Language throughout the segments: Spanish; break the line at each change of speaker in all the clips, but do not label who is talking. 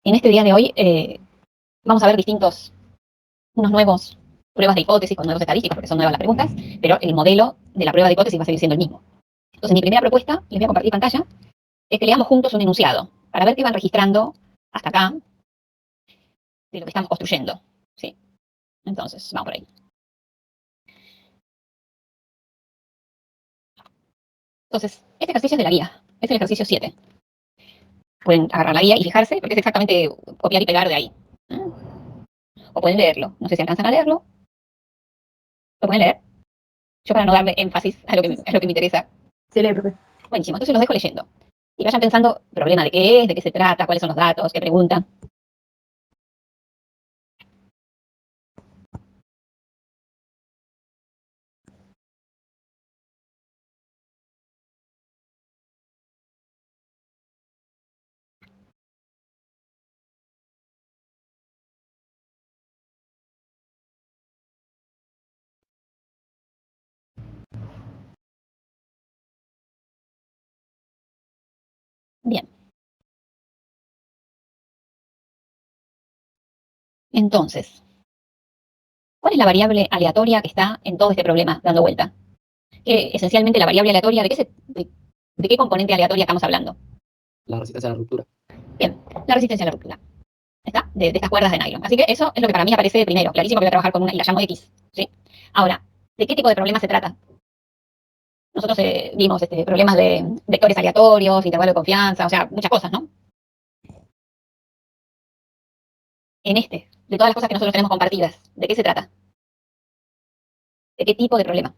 En este día de hoy vamos a ver unos nuevos pruebas de hipótesis con nuevos estadísticos, porque son nuevas las preguntas, pero el modelo de la prueba de hipótesis va a seguir siendo el mismo. Entonces, mi primera propuesta, les voy a compartir pantalla, es que leamos juntos un enunciado, para ver qué van registrando hasta acá de lo que estamos construyendo. ¿Sí? Entonces, vamos por ahí. Entonces, este ejercicio es de la guía, es el ejercicio 7. Pueden agarrar la guía y fijarse, porque es exactamente copiar y pegar de ahí. O pueden leerlo, no sé si alcanzan a leerlo. ¿Lo pueden leer? Yo para no darle énfasis a lo que me interesa.
Se lee, profe.
Buenísimo, entonces los dejo leyendo. Y vayan pensando, problema de qué es, de qué se trata, cuáles son los datos, qué pregunta. Bien. Entonces, ¿cuál es la variable aleatoria que está en todo este problema dando vuelta? Que esencialmente la variable aleatoria, ¿de qué componente aleatoria estamos hablando?
La resistencia a la ruptura.
Bien, la resistencia a la ruptura. ¿Está? De estas cuerdas de nylon. Así que eso es lo que para mí aparece primero. Clarísimo que voy a trabajar con una y la llamo X. ¿Sí? Ahora, ¿de qué tipo de problema se trata? Nosotros vimos problemas de vectores aleatorios, intervalo de confianza, o sea, muchas cosas, ¿no? En de todas las cosas que nosotros tenemos compartidas, ¿de qué se trata? ¿De qué tipo de problema?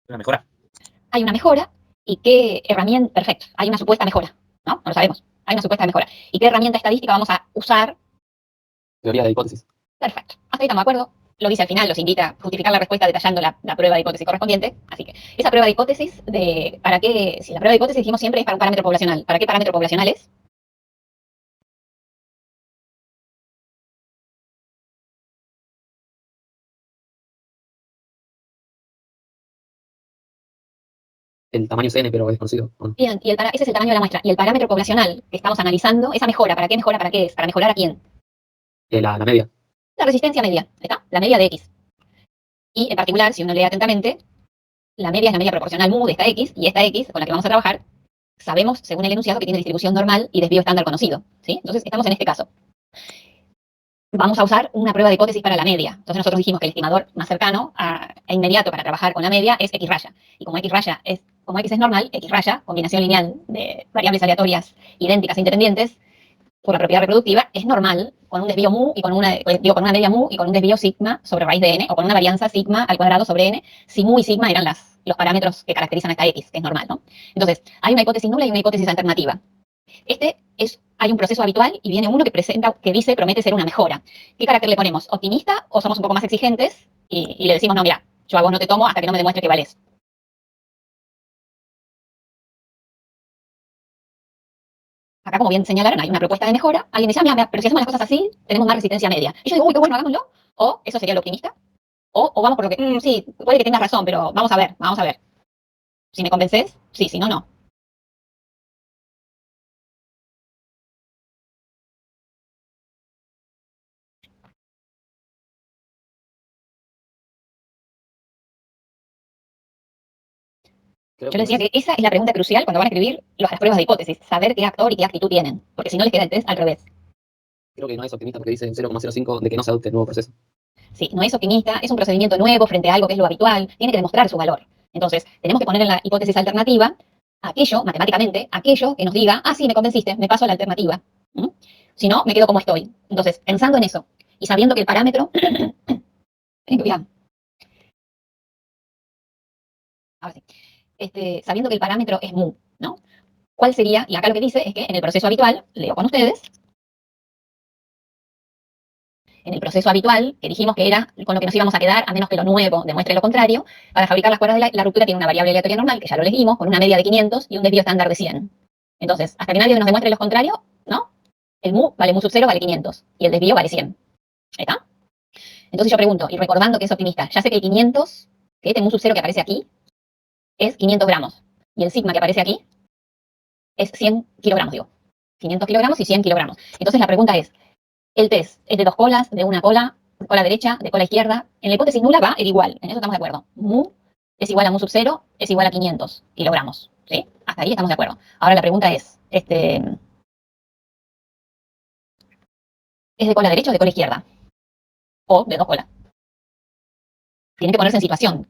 Una mejora.
Hay una mejora y qué herramienta, perfecto, hay una supuesta mejora, ¿no? No lo sabemos, hay una supuesta mejora. ¿Y qué herramienta estadística vamos a usar?
Teoría de hipótesis.
Perfecto, hasta ahí estamos de acuerdo. Lo dice al final, los invita a justificar la respuesta detallando la prueba de hipótesis correspondiente. Así que esa prueba de hipótesis, ¿para qué? Si la prueba de hipótesis dijimos siempre es para un parámetro poblacional. ¿Para qué parámetro poblacional es?
El tamaño es n, pero es conocido.
Bien, ese es el tamaño de la muestra. Y el parámetro poblacional que estamos analizando, esa mejora, ¿para qué mejora? ¿Para qué es? ¿Para mejorar a quién?
La media.
La resistencia media, ¿está? La media de X. Y en particular, si uno lee atentamente, la media es la media proporcional mu de esta X, y esta X con la que vamos a trabajar, sabemos, según el enunciado, que tiene distribución normal y desvío estándar conocido. ¿Sí? Entonces, estamos en este caso. Vamos a usar una prueba de hipótesis para la media. Entonces nosotros dijimos que el estimador más cercano e inmediato para trabajar con la media es X raya. Y como X es normal, X raya, combinación lineal de variables aleatorias idénticas e independientes, por la propiedad reproductiva, es normal con un desvío mu y con una media mu y con un desvío sigma sobre raíz de n, o con una varianza sigma al cuadrado sobre n, si mu y sigma eran los parámetros que caracterizan a esta X, que es normal, ¿no? Entonces, hay una hipótesis nula y una hipótesis alternativa. Hay un proceso habitual y viene uno que dice, promete ser una mejora. ¿Qué carácter le ponemos? ¿Optimista o somos un poco más exigentes y le decimos, no, mira, yo a vos no te tomo hasta que no me demuestres que valés? Acá, como bien señalaron, hay una propuesta de mejora. Alguien dice, mira, pero si hacemos las cosas así, tenemos más resistencia media. Y yo digo, uy, qué bueno, hagámoslo. O eso sería lo optimista. O vamos por lo que, sí, puede que tengas razón, pero vamos a ver, vamos a ver. Si me convences, sí, si no, no. Yo les decía que esa es la pregunta crucial cuando van a escribir las pruebas de hipótesis, saber qué actor y qué actitud tienen, porque si no les queda el test al revés.
Creo que no es optimista porque dice 0,05 de que no se adopte el nuevo proceso.
Sí, no es optimista, es un procedimiento nuevo frente a algo que es lo habitual, tiene que demostrar su valor. Entonces, tenemos que poner en la hipótesis alternativa matemáticamente, aquello que nos diga, sí, me convenciste, me paso a la alternativa. Si no, me quedo como estoy. Entonces, pensando en eso y sabiendo que el parámetro... Ahora sí. Sabiendo que el parámetro es mu, ¿no? ¿Cuál sería? Y acá lo que dice es que en el proceso habitual, leo con ustedes, en el proceso habitual, que dijimos que era con lo que nos íbamos a quedar, a menos que lo nuevo demuestre lo contrario, para fabricar las cuerdas de la ruptura tiene una variable aleatoria normal, que ya lo leímos, con una media de 500 y un desvío estándar de 100. Entonces, hasta que nadie nos demuestre lo contrario, ¿no? El mu vale mu sub 0 vale 500 y el desvío vale 100. ¿Está? Entonces yo pregunto, y recordando que es optimista, ya sé que el 500, que este mu sub 0 que aparece aquí, es 500 gramos. Y el sigma que aparece aquí es 100 kilogramos, digo. 500 kilogramos y 100 kilogramos. Entonces la pregunta es, ¿el test es de dos colas, de una cola, de cola derecha, de cola izquierda? En la hipótesis nula va el igual, en eso estamos de acuerdo. Mu es igual a mu sub 0, es igual a 500 kilogramos. ¿Sí? Hasta ahí estamos de acuerdo. Ahora la pregunta es, ¿es de cola derecha o de cola izquierda? O de dos colas. Tienen que ponerse en situación.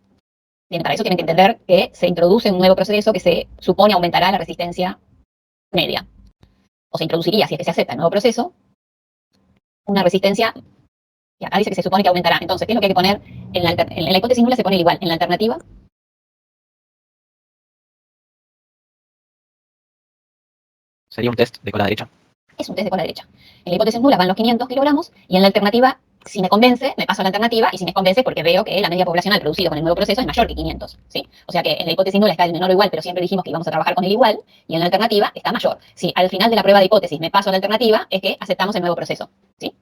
Para eso tienen que entender que se introduce un nuevo proceso que se supone aumentará la resistencia media. O se introduciría, si es que se acepta el nuevo proceso, una resistencia, y acá dice que se supone que aumentará. Entonces, ¿qué es lo que hay que poner? En la hipótesis nula se pone el igual. En la alternativa,
Sería un test de cola derecha.
es un test de cola derecha. En la hipótesis nula van los 500 kilogramos y en la alternativa, si me convence, me paso a la alternativa y si me convence porque veo que la media poblacional producido con el nuevo proceso es mayor que 500. ¿Sí? O sea que en la hipótesis nula está el menor o igual, pero siempre dijimos que íbamos a trabajar con el igual y en la alternativa está mayor. Si al final de la prueba de hipótesis me paso a la alternativa, es que aceptamos el nuevo proceso. ¿Sí?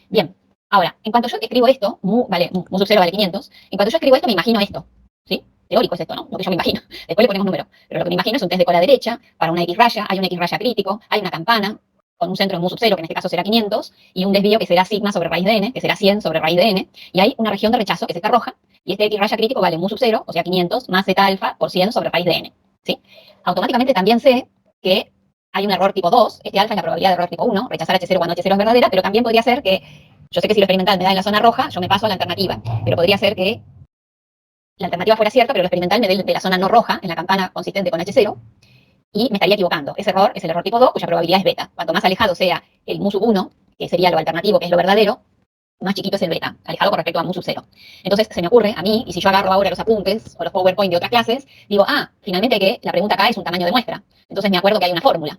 Bien. Ahora, en cuanto yo escribo esto, mu sub 0 vale 500, en cuanto yo escribo esto me imagino esto. ¿Sí? Teórico es esto, ¿no? Lo que yo me imagino. Después le ponemos número. Pero lo que me imagino es un test de cola derecha, para una X raya, hay un X raya crítico, hay una campana, con un centro en mu sub 0, que en este caso será 500, y un desvío que será sigma sobre raíz de n, que será 100 sobre raíz de n, y hay una región de rechazo, que es esta roja, y este X raya crítico vale mu sub 0, o sea 500, más zeta alfa por 100 sobre raíz de n. ¿Sí? Automáticamente también sé que hay un error tipo 2, este alfa es la probabilidad de error tipo 1, rechazar H0 cuando H0 es verdadera, pero también podría ser que, yo sé que si lo experimental me da en la zona roja, yo me paso a la alternativa, pero podría ser que la alternativa fuera cierta, pero lo experimental me dé de la zona no roja, en la campana consistente con H0, y me estaría equivocando. Ese error es el error tipo 2, cuya probabilidad es beta. Cuanto más alejado sea el mu sub 1, que sería lo alternativo, que es lo verdadero, más chiquito es el beta, alejado con respecto a mu sub 0. Entonces se me ocurre a mí, y si yo agarro ahora los apuntes o los PowerPoint de otras clases, digo, finalmente que la pregunta acá es un tamaño de muestra. Entonces me acuerdo que hay una fórmula.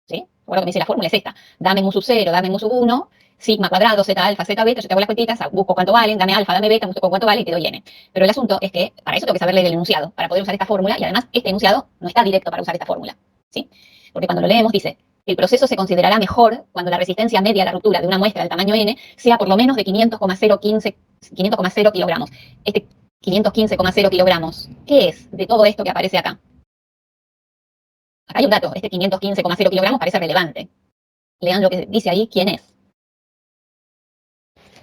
¿Sí? Me acuerdo que me dice la fórmula es esta. Dame mu sub 0, dame mu sub 1, sigma cuadrado, zeta alfa, zeta beta, yo te hago las cuentitas, busco cuánto valen, dame alfa, dame beta, busco cuánto vale y te doy n. Pero el asunto es que para eso tengo que saber leer el enunciado, para poder usar esta fórmula, y además este enunciado no está directo para usar esta fórmula. ¿Sí? Porque cuando lo leemos dice, el proceso se considerará mejor cuando la resistencia media a la ruptura de una muestra del tamaño n sea por lo menos de 500,0 kilogramos. Este 515,0 kilogramos, ¿qué es de todo esto que aparece acá? Acá hay un dato, este 515,0 kilogramos parece relevante. Lean lo que dice ahí, ¿quién es?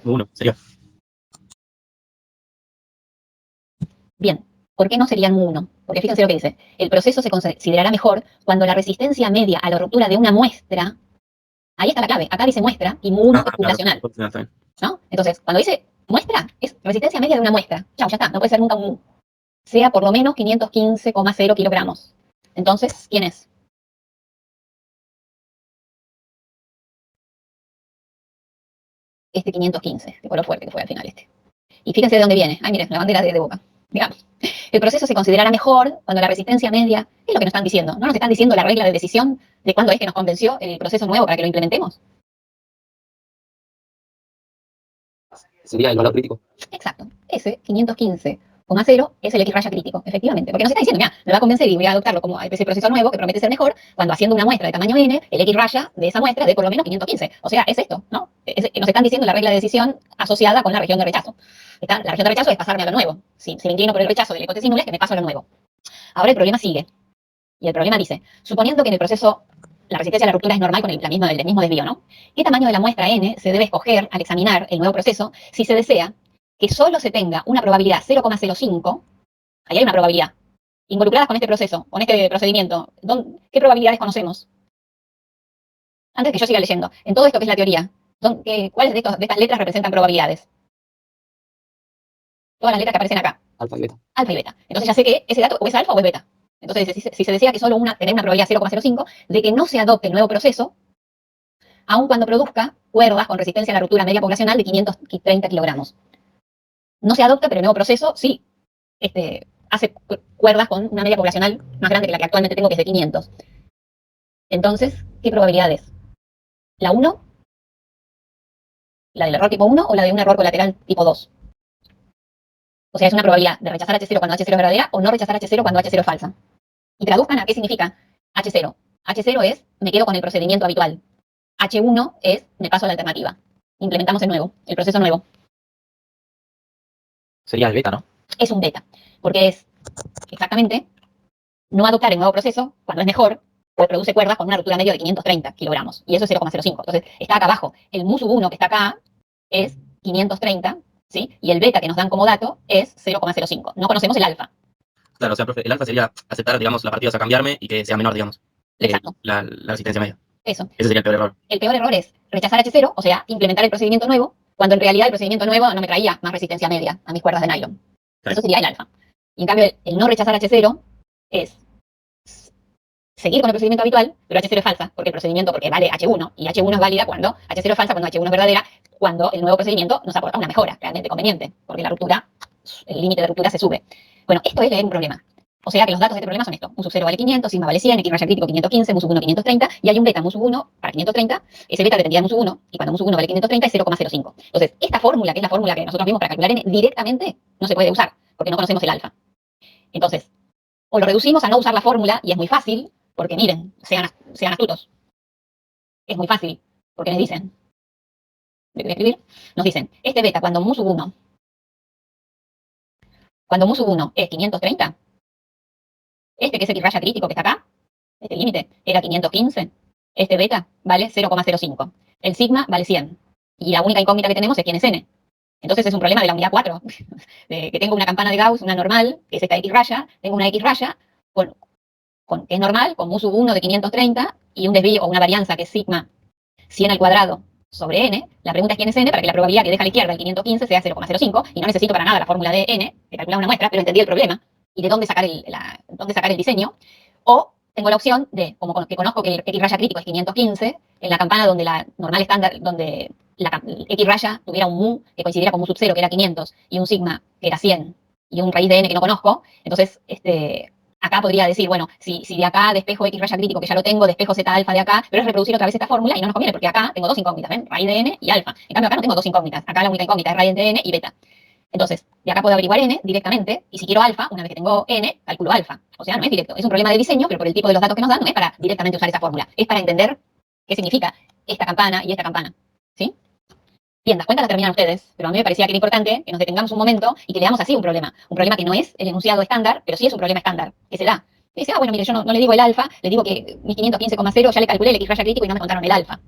Uno, sería.
Bien, ¿por qué no serían mu 1? Porque fíjense lo que dice, el proceso se considerará mejor cuando la resistencia media a la ruptura de una muestra, ahí está la clave, acá dice muestra y mu 1 es poblacional, ¿no? Entonces, cuando dice muestra, es resistencia media de una muestra. Chao, ya está, no puede ser nunca un mu. Sea por lo menos 515,0 kilogramos. Entonces, ¿quién es? Este 515, de color fuerte que fue al final este. Y fíjense de dónde viene. Ay, miren, la bandera de Boca. Digamos. El proceso se considerará mejor cuando la resistencia media, ¿qué es lo que nos están diciendo? ¿No nos están diciendo la regla de decisión de cuándo es que nos convenció el proceso nuevo para que lo implementemos?
Sería el valor crítico.
Exacto. Ese 515,0 es el X raya crítico, efectivamente. Porque nos está diciendo, mira, me va a convencer y voy a adoptarlo como ese proceso nuevo que promete ser mejor cuando haciendo una muestra de tamaño n, el X raya de esa muestra de por lo menos 515. O sea, es esto, ¿no? Nos están diciendo la regla de decisión asociada con la región de rechazo. La región de rechazo es pasarme a lo nuevo. Si me inclino por el rechazo de la hipótesis nula, es que me paso a lo nuevo. Ahora el problema sigue. Y el problema dice, suponiendo que en el proceso la resistencia a la ruptura es normal con el mismo desvío, ¿no? ¿Qué tamaño de la muestra n se debe escoger al examinar el nuevo proceso si se desea que solo se tenga una probabilidad 0,05, ahí hay una probabilidad, involucradas con este proceso, con este procedimiento? ¿Qué probabilidades conocemos? Antes que yo siga leyendo, en todo esto que es la teoría, ¿cuáles de estas letras representan probabilidades? Todas las letras que aparecen acá.
Alfa y beta.
Alfa y beta. Entonces ya sé que ese dato o es alfa o es beta. Entonces, si se desea que solo tener una probabilidad 0,05 de que no se adopte el nuevo proceso, aun cuando produzca cuerdas con resistencia a la ruptura media poblacional de 530 kilogramos. No se adopta, pero el nuevo proceso sí hace cuerdas con una media poblacional más grande que la que actualmente tengo, que es de 500. Entonces, ¿qué probabilidad es? ¿La 1? ¿La del error tipo 1 o la de un error colateral tipo 2? O sea, es una probabilidad de rechazar H0 cuando H0 es verdadera o no rechazar H0 cuando H0 es falsa. Y traduzcan a qué significa H0. H0 es, me quedo con el procedimiento habitual. H1 es, me paso a la alternativa. Implementamos el proceso nuevo.
Sería el beta, ¿no?
Es un beta, porque es exactamente no adoptar el nuevo proceso cuando es mejor, pues produce cuerdas con una ruptura medio de 530 kilogramos, y eso es 0,05. Entonces, está acá abajo. El mu sub 1 que está acá es 530, ¿sí? Y el beta que nos dan como dato es 0,05. No conocemos el alfa.
Claro, o sea, profe, el alfa sería aceptar, digamos, la partida a cambiarme y que sea menor, digamos,
Exacto.
la resistencia media.
Eso.
Ese sería el peor error.
El peor error es rechazar H0, o sea, implementar el procedimiento nuevo, cuando en realidad el procedimiento nuevo no me traía más resistencia media a mis cuerdas de nylon.
Claro.
Eso sería el alfa. Y en cambio, el no rechazar H0 es seguir con el procedimiento habitual, pero H0 es falsa, porque vale H1, y H1 es válida cuando H0 es falsa, cuando H1 es verdadera, cuando el nuevo procedimiento nos aporta una mejora realmente conveniente, porque la ruptura, el límite de ruptura se sube. Bueno, esto es leer un problema. O sea que los datos de este problema son estos. Mu sub 0 vale 500, sigma vale 100, X raya crítico 515, mu sub 1 530, y hay un beta mu sub 1 para 530, ese beta dependía de mu sub 1, y cuando mu sub 1 vale 530 es 0,05. Entonces, esta fórmula, que es la fórmula que nosotros vimos para calcular n, directamente no se puede usar, porque no conocemos el alfa. Entonces, o lo reducimos a no usar la fórmula, y es muy fácil, porque miren, sean astutos. Es muy fácil, porque les dicen, voy a escribir, nos dicen, este beta cuando mu sub 1 es 530, este que es X raya crítico que está acá, este límite, era 515, este beta vale 0,05, el sigma vale 100, y la única incógnita que tenemos es quién es n. Entonces es un problema de la unidad 4, de que tengo una campana de Gauss, una normal, que es esta X raya, tengo una X raya que es normal, con mu sub 1 de 530, y un desvío o una varianza que es sigma 100 al cuadrado sobre n. La pregunta es quién es n para que la probabilidad que deja a la izquierda el 515 sea 0,05, y no necesito para nada la fórmula de n, de calcular una muestra, pero entendí el problema y de dónde sacar el diseño. O tengo la opción de, como que conozco que el X raya crítico es 515, en la campana donde la normal estándar, donde la X raya tuviera un mu que coincidiera con mu sub 0, que era 500, y un sigma, que era 100, y un raíz de n que no conozco, entonces acá podría decir, bueno, si de acá despejo X raya crítico, que ya lo tengo, despejo Z alfa de acá, pero es reproducir otra vez esta fórmula y no nos conviene, porque acá tengo dos incógnitas, ¿ven? Raíz de n y alfa. En cambio acá no tengo dos incógnitas, acá la única incógnita es raíz de n y beta. Entonces, de acá puedo averiguar n directamente, y si quiero alfa, una vez que tengo n, calculo alfa. O sea, no es directo, es un problema de diseño, pero por el tipo de los datos que nos dan, no es para directamente usar esa fórmula, es para entender qué significa esta campana y esta campana, ¿sí? Bien, las cuentas las terminan ustedes, pero a mí me parecía que era importante que nos detengamos un momento y que leamos así un problema que no es el enunciado estándar, pero sí es un problema estándar, que se da. Y dice, bueno, mire, yo no le digo el alfa, le digo que mi 515,0 ya le calculé el X raya crítico y no me contaron el alfa.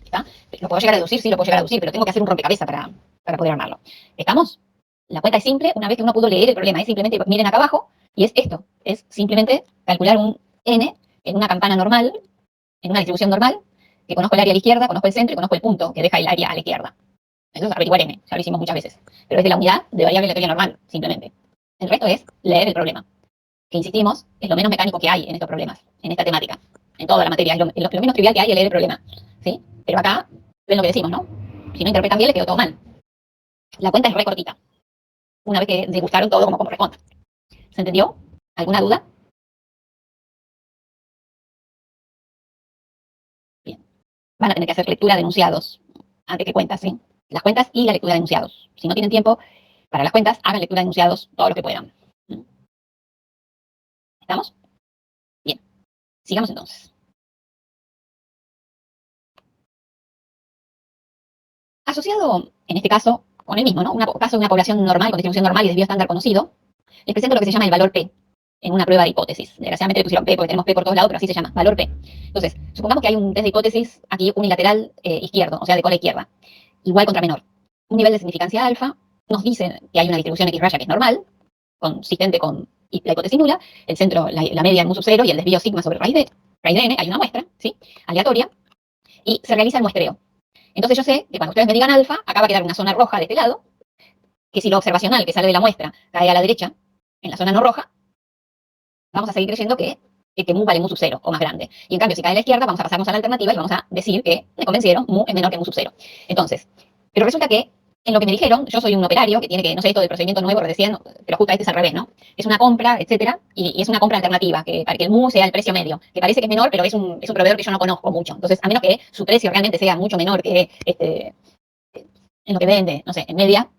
¿Está? ¿Lo puedo llegar a deducir? Sí, lo puedo llegar a deducir, pero tengo que hacer un rompecabezas para poder armarlo. ¿Estamos? La cuenta es simple una vez que uno pudo leer el problema. Es simplemente, miren acá abajo, y es esto. Es simplemente calcular un n en una campana normal, en una distribución normal, que conozco el área a la izquierda, conozco el centro y conozco el punto que deja el área a la izquierda. Eso es averiguar n, ya lo hicimos muchas veces. Pero es de la unidad de variable aleatoria normal, simplemente. El resto es leer el problema, que insistimos, es lo menos mecánico que hay en estos problemas, en esta temática, en toda la materia. Es lo menos trivial que hay es leer el problema, ¿sí? Pero acá, ven lo que decimos, ¿no? Si no interpretan bien, les quedó todo mal. La cuenta es re cortita, una vez que degustaron todo como corresponde. ¿Se entendió? ¿Alguna duda? Bien. Van a tener que hacer lectura de enunciados antes que cuentas, ¿sí? Las cuentas y la lectura de enunciados. Si no tienen tiempo para las cuentas, hagan lectura de enunciados todo lo que puedan. ¿Estamos? Bien. Sigamos entonces. Asociado, en este caso, con el mismo, ¿no? Un caso de una población normal, con distribución normal y desvío estándar conocido, les presento lo que se llama el valor P en una prueba de hipótesis. Desgraciadamente le pusieron P porque tenemos P por todos lados, pero así se llama, valor P. Entonces, supongamos que hay un test de hipótesis aquí unilateral izquierdo, o sea, de cola izquierda, igual contra menor. Un nivel de significancia alfa nos dice que hay una distribución X raya que es normal, consistente con la hipótesis nula, el centro, la media en mu sub 0 y el desvío sigma sobre raíz de n, hay una muestra, ¿sí? Aleatoria, y se realiza el muestreo. Entonces yo sé que cuando ustedes me digan alfa, acá va a quedar una zona roja de este lado, que si lo observacional que sale de la muestra cae a la derecha, en la zona no roja, vamos a seguir creyendo que mu vale mu sub 0 o más grande. Y en cambio, si cae a la izquierda, vamos a pasarnos a la alternativa y vamos a decir que me convencieron, mu es menor que mu sub 0. Entonces, pero resulta que en lo que me dijeron, yo soy un operario que tiene que, no sé, esto del procedimiento nuevo, recién, pero justo este es al revés, ¿no? Es una compra, etcétera, y es una compra alternativa, que para que el mu sea el precio medio, que parece que es menor, pero es un proveedor que yo no conozco mucho. Entonces, a menos que su precio realmente sea mucho menor que en lo que vende, no sé, en media,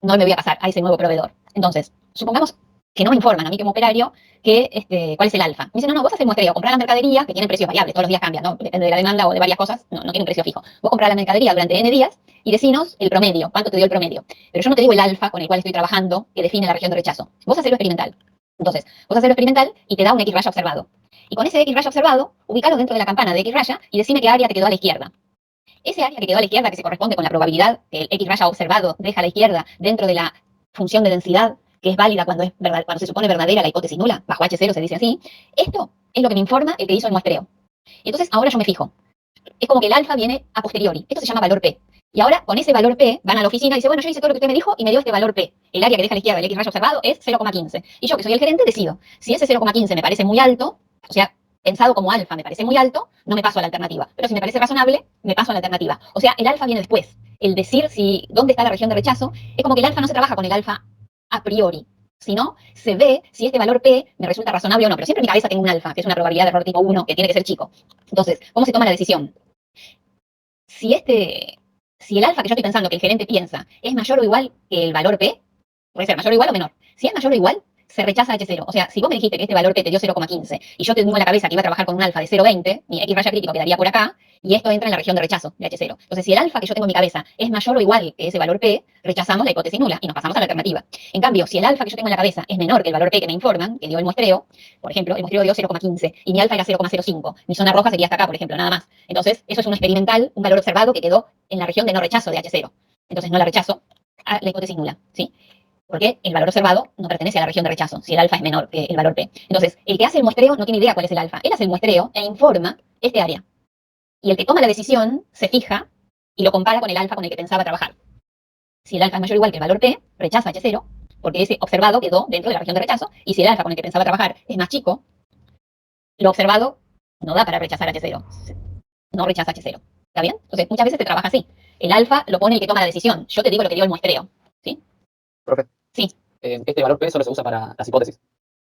no me voy a pasar a ese nuevo proveedor. Entonces, supongamos que no me informan a mí como operario que cuál es el alfa. Me dicen, no, vos haces muestreo, comprar la mercadería, que tienen precios variables, todos los días cambian, ¿no? Depende de la demanda o de varias cosas, no tiene un precio fijo. Vos comprás la mercadería durante N días y decinos el promedio, cuánto te dio el promedio. Pero yo no te digo el alfa con el cual estoy trabajando, que define la región de rechazo. Vos hacés lo experimental. Entonces, vos haces lo experimental y te da un X raya observado. Y con ese X raya observado, ubicalo dentro de la campana de X raya y decime qué área te quedó a la izquierda. Ese área que quedó a la izquierda, que se corresponde con la probabilidad que el X raya observado deja a la izquierda dentro de la función de densidad, que es válida cuando, cuando se supone verdadera la hipótesis nula, bajo H0 se dice así, esto es lo que me informa el que hizo el muestreo. Y entonces ahora yo me fijo. Es como que el alfa viene a posteriori. Esto se llama valor P. Y ahora, con ese valor P, van a la oficina y dicen, bueno, yo hice todo lo que usted me dijo y me dio este valor P. El área que deja a la izquierda el X rayo observado es 0,15. Y yo, que soy el gerente, decido. Si ese 0,15 me parece muy alto, o sea, pensado como alfa me parece muy alto, no me paso a la alternativa. Pero si me parece razonable, me paso a la alternativa. O sea, el alfa viene después. El decir si dónde está la región de rechazo es como que el alfa no se trabaja con el alfa a priori, sino se ve si este valor P me resulta razonable o no. Pero siempre en mi cabeza tengo un alfa, que es una probabilidad de error tipo 1, que tiene que ser chico. Entonces, ¿cómo se toma la decisión? Si el alfa que yo estoy pensando, que el gerente piensa, es mayor o igual que el valor P, puede ser mayor o igual o menor. Si es mayor o igual, se rechaza H0. O sea, si vos me dijiste que este valor P te dio 0,15 y yo tengo en la cabeza que iba a trabajar con un alfa de 0,20, mi X raya crítico quedaría por acá y esto entra en la región de rechazo de H0. Entonces, si el alfa que yo tengo en mi cabeza es mayor o igual que ese valor P, rechazamos la hipótesis nula y nos pasamos a la alternativa. En cambio, si el alfa que yo tengo en la cabeza es menor que el valor P que me informan, que dio el muestreo, por ejemplo, el muestreo dio 0,15 y mi alfa era 0,05, mi zona roja sería hasta acá, por ejemplo, nada más. Entonces, eso es un experimental, un valor observado que quedó en la región de no rechazo de H0. Entonces, no la rechazo a la hipótesis nula, ¿sí? Porque el valor observado no pertenece a la región de rechazo, si el alfa es menor que el valor P. Entonces, el que hace el muestreo no tiene idea cuál es el alfa. Él hace el muestreo e informa este área. Y el que toma la decisión se fija y lo compara con el alfa con el que pensaba trabajar. Si el alfa es mayor o igual que el valor P, rechaza H0, porque ese observado quedó dentro de la región de rechazo. Y si el alfa con el que pensaba trabajar es más chico, lo observado no da para rechazar H0. No rechaza H0. ¿Está bien? Entonces, muchas veces se trabaja así. El alfa lo pone el que toma la decisión. Yo te digo lo que dio el muestreo. ¿Sí?
Profe,
Sí.
este valor P solo se usa para las hipótesis.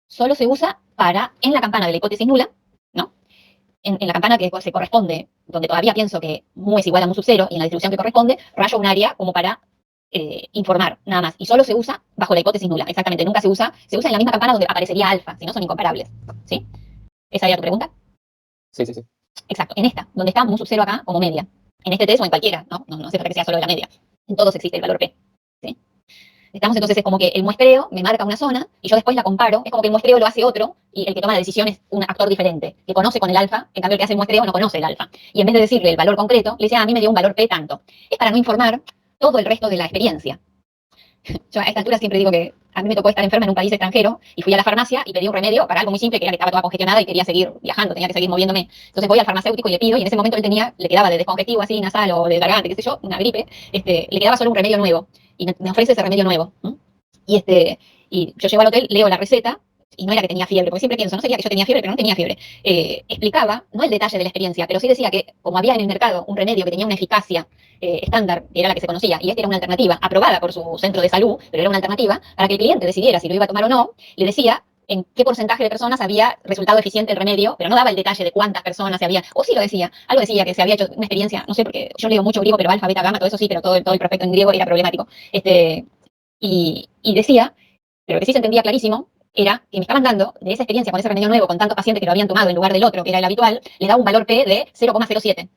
Solo se usa para, en la campana de la hipótesis nula, ¿no? En la campana que se corresponde, donde todavía pienso que mu es igual a mu sub 0, y en la distribución que corresponde, rayo un área como para informar, nada más. Y solo se usa bajo la hipótesis nula, exactamente. Nunca se usa en la misma campana donde aparecería alfa, si no son incomparables. ¿Sí? ¿Esa era tu pregunta?
Sí, sí, sí.
Exacto, en esta, donde está mu sub 0 acá como media. En este test o en cualquiera, ¿no? No hace falta que sea solo de la media. En todos existe el valor P. ¿Sí? Estamos entonces, es como que el muestreo me marca una zona y yo después la comparo, es como que el muestreo lo hace otro y el que toma la decisión es un actor diferente, que conoce con el alfa, en cambio el que hace el muestreo no conoce el alfa. Y en vez de decirle el valor concreto, le dice, a mí me dio un valor P tanto. Es para no informar todo el resto de la experiencia. Yo a esta altura siempre digo que a mí me tocó estar enferma en un país extranjero y fui a la farmacia y pedí un remedio para algo muy simple, que era que estaba toda congestionada y quería seguir viajando, tenía que seguir moviéndome. Entonces voy al farmacéutico y le pido, y en ese momento él le quedaba de descongestivo así nasal o de garganta, qué sé yo, una gripe, le quedaba solo un remedio nuevo y me ofrece ese remedio nuevo. Y, y yo llego al hotel, leo la receta, y no era que tenía fiebre, porque siempre pienso, no sería que yo tenía fiebre, pero no tenía fiebre. Explicaba, no el detalle de la experiencia, pero sí decía que como había en el mercado un remedio que tenía una eficacia estándar, que era la que se conocía, y esta era una alternativa, aprobada por su centro de salud, pero era una alternativa, para que el cliente decidiera si lo iba a tomar o no, le decía en qué porcentaje de personas había resultado eficiente el remedio, pero no daba el detalle de cuántas personas se había, o sí lo decía, algo decía que se había hecho una experiencia, no sé, porque yo leo mucho griego, pero alfa, beta, gamma, todo eso sí, pero todo el prospecto en griego era problemático. Y decía, pero lo que sí se entendía clarísimo, era que me estaban dando, de esa experiencia con ese remedio nuevo, con tantos pacientes que lo habían tomado en lugar del otro, que era el habitual, le daba un valor P de 0,07.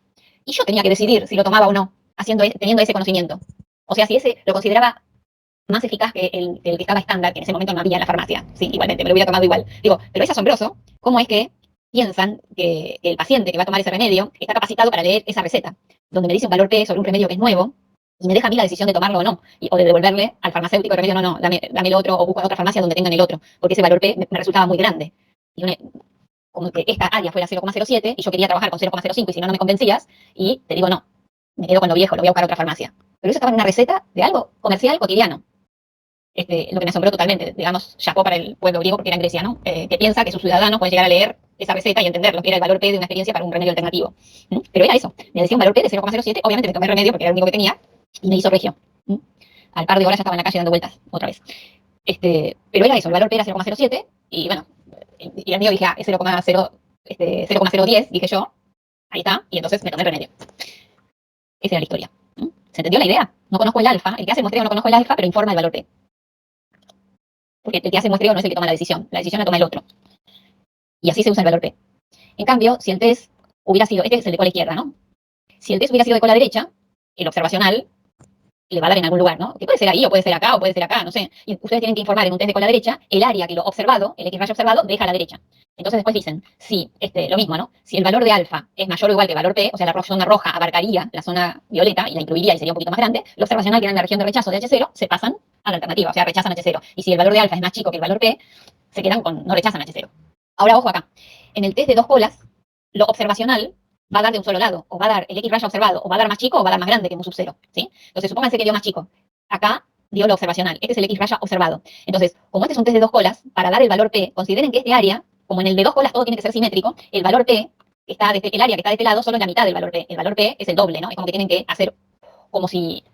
Y yo tenía que decidir si lo tomaba o no, teniendo ese conocimiento. O sea, si ese lo consideraba más eficaz que el que estaba estándar, que en ese momento no había en la farmacia. Sí, igualmente, me lo hubiera tomado igual. Digo, pero es asombroso cómo es que piensan que el paciente que va a tomar ese remedio está capacitado para leer esa receta, donde me dice un valor P sobre un remedio que es nuevo, y me deja a mí la decisión de tomarlo o no, o de devolverle al farmacéutico el remedio, no, dame el otro, o busco otra farmacia donde tengan el otro, porque ese valor P me resultaba muy grande. Y como que esta área fuera 0,07 y yo quería trabajar con 0,05 y si no, no me convencías, y te digo no, me quedo con lo viejo, lo voy a buscar a otra farmacia. Pero eso estaba en una receta de algo comercial cotidiano. Lo que me asombró totalmente, digamos, chapó para el pueblo griego porque era en Grecia, ¿no? Que piensa que sus ciudadanos pueden llegar a leer esa receta y entender lo que era el valor P de una experiencia para un remedio alternativo. Pero era eso, me decía un valor P de 0,07, obviamente me tomé el remedio porque era el único que tenía, y me hizo regio. Al par de horas ya estaba en la calle dando vueltas, otra vez. Pero era eso, el valor P era 0,07, y bueno, y el mío dije, es 0,010, dije yo, ahí está, y entonces me tomé el remedio. Esa era la historia. ¿Se entendió la idea? No conozco el alfa, el que hace el muestreo no conozco el alfa, pero informa el valor P. Porque el que hace el muestreo no es el que toma la decisión la toma el otro. Y así se usa el valor P. En cambio, si el test hubiera sido, este es el de cola izquierda, ¿no? Si el test hubiera sido de cola derecha, el observacional, le va a dar en algún lugar, ¿no? Que puede ser ahí, o puede ser acá, o puede ser acá, no sé. Y ustedes tienen que informar en un test de cola derecha el área que lo observado, el X rayo observado, deja a la derecha. Entonces después dicen, si, lo mismo, ¿no? Si el valor de alfa es mayor o igual que el valor P, o sea, la zona roja abarcaría la zona violeta y la incluiría y sería un poquito más grande, lo observacional queda en la región de rechazo de H0, se pasan a la alternativa, o sea, rechazan H0. Y si el valor de alfa es más chico que el valor P, se quedan con, no rechazan H0. Ahora, ojo acá. En el test de dos colas, lo observacional va a dar de un solo lado, o va a dar el X raya observado, o va a dar más chico, o va a dar más grande que mu sub 0, ¿sí? Entonces, supónganse que dio más chico. Acá dio lo observacional. Este es el X raya observado. Entonces, como este es un test de dos colas, para dar el valor P, consideren que este área, como en el de dos colas todo tiene que ser simétrico, el valor P, el área que está de este lado, solo es la mitad del valor P. El valor P es el doble, ¿no? Es como que tienen que hacer como si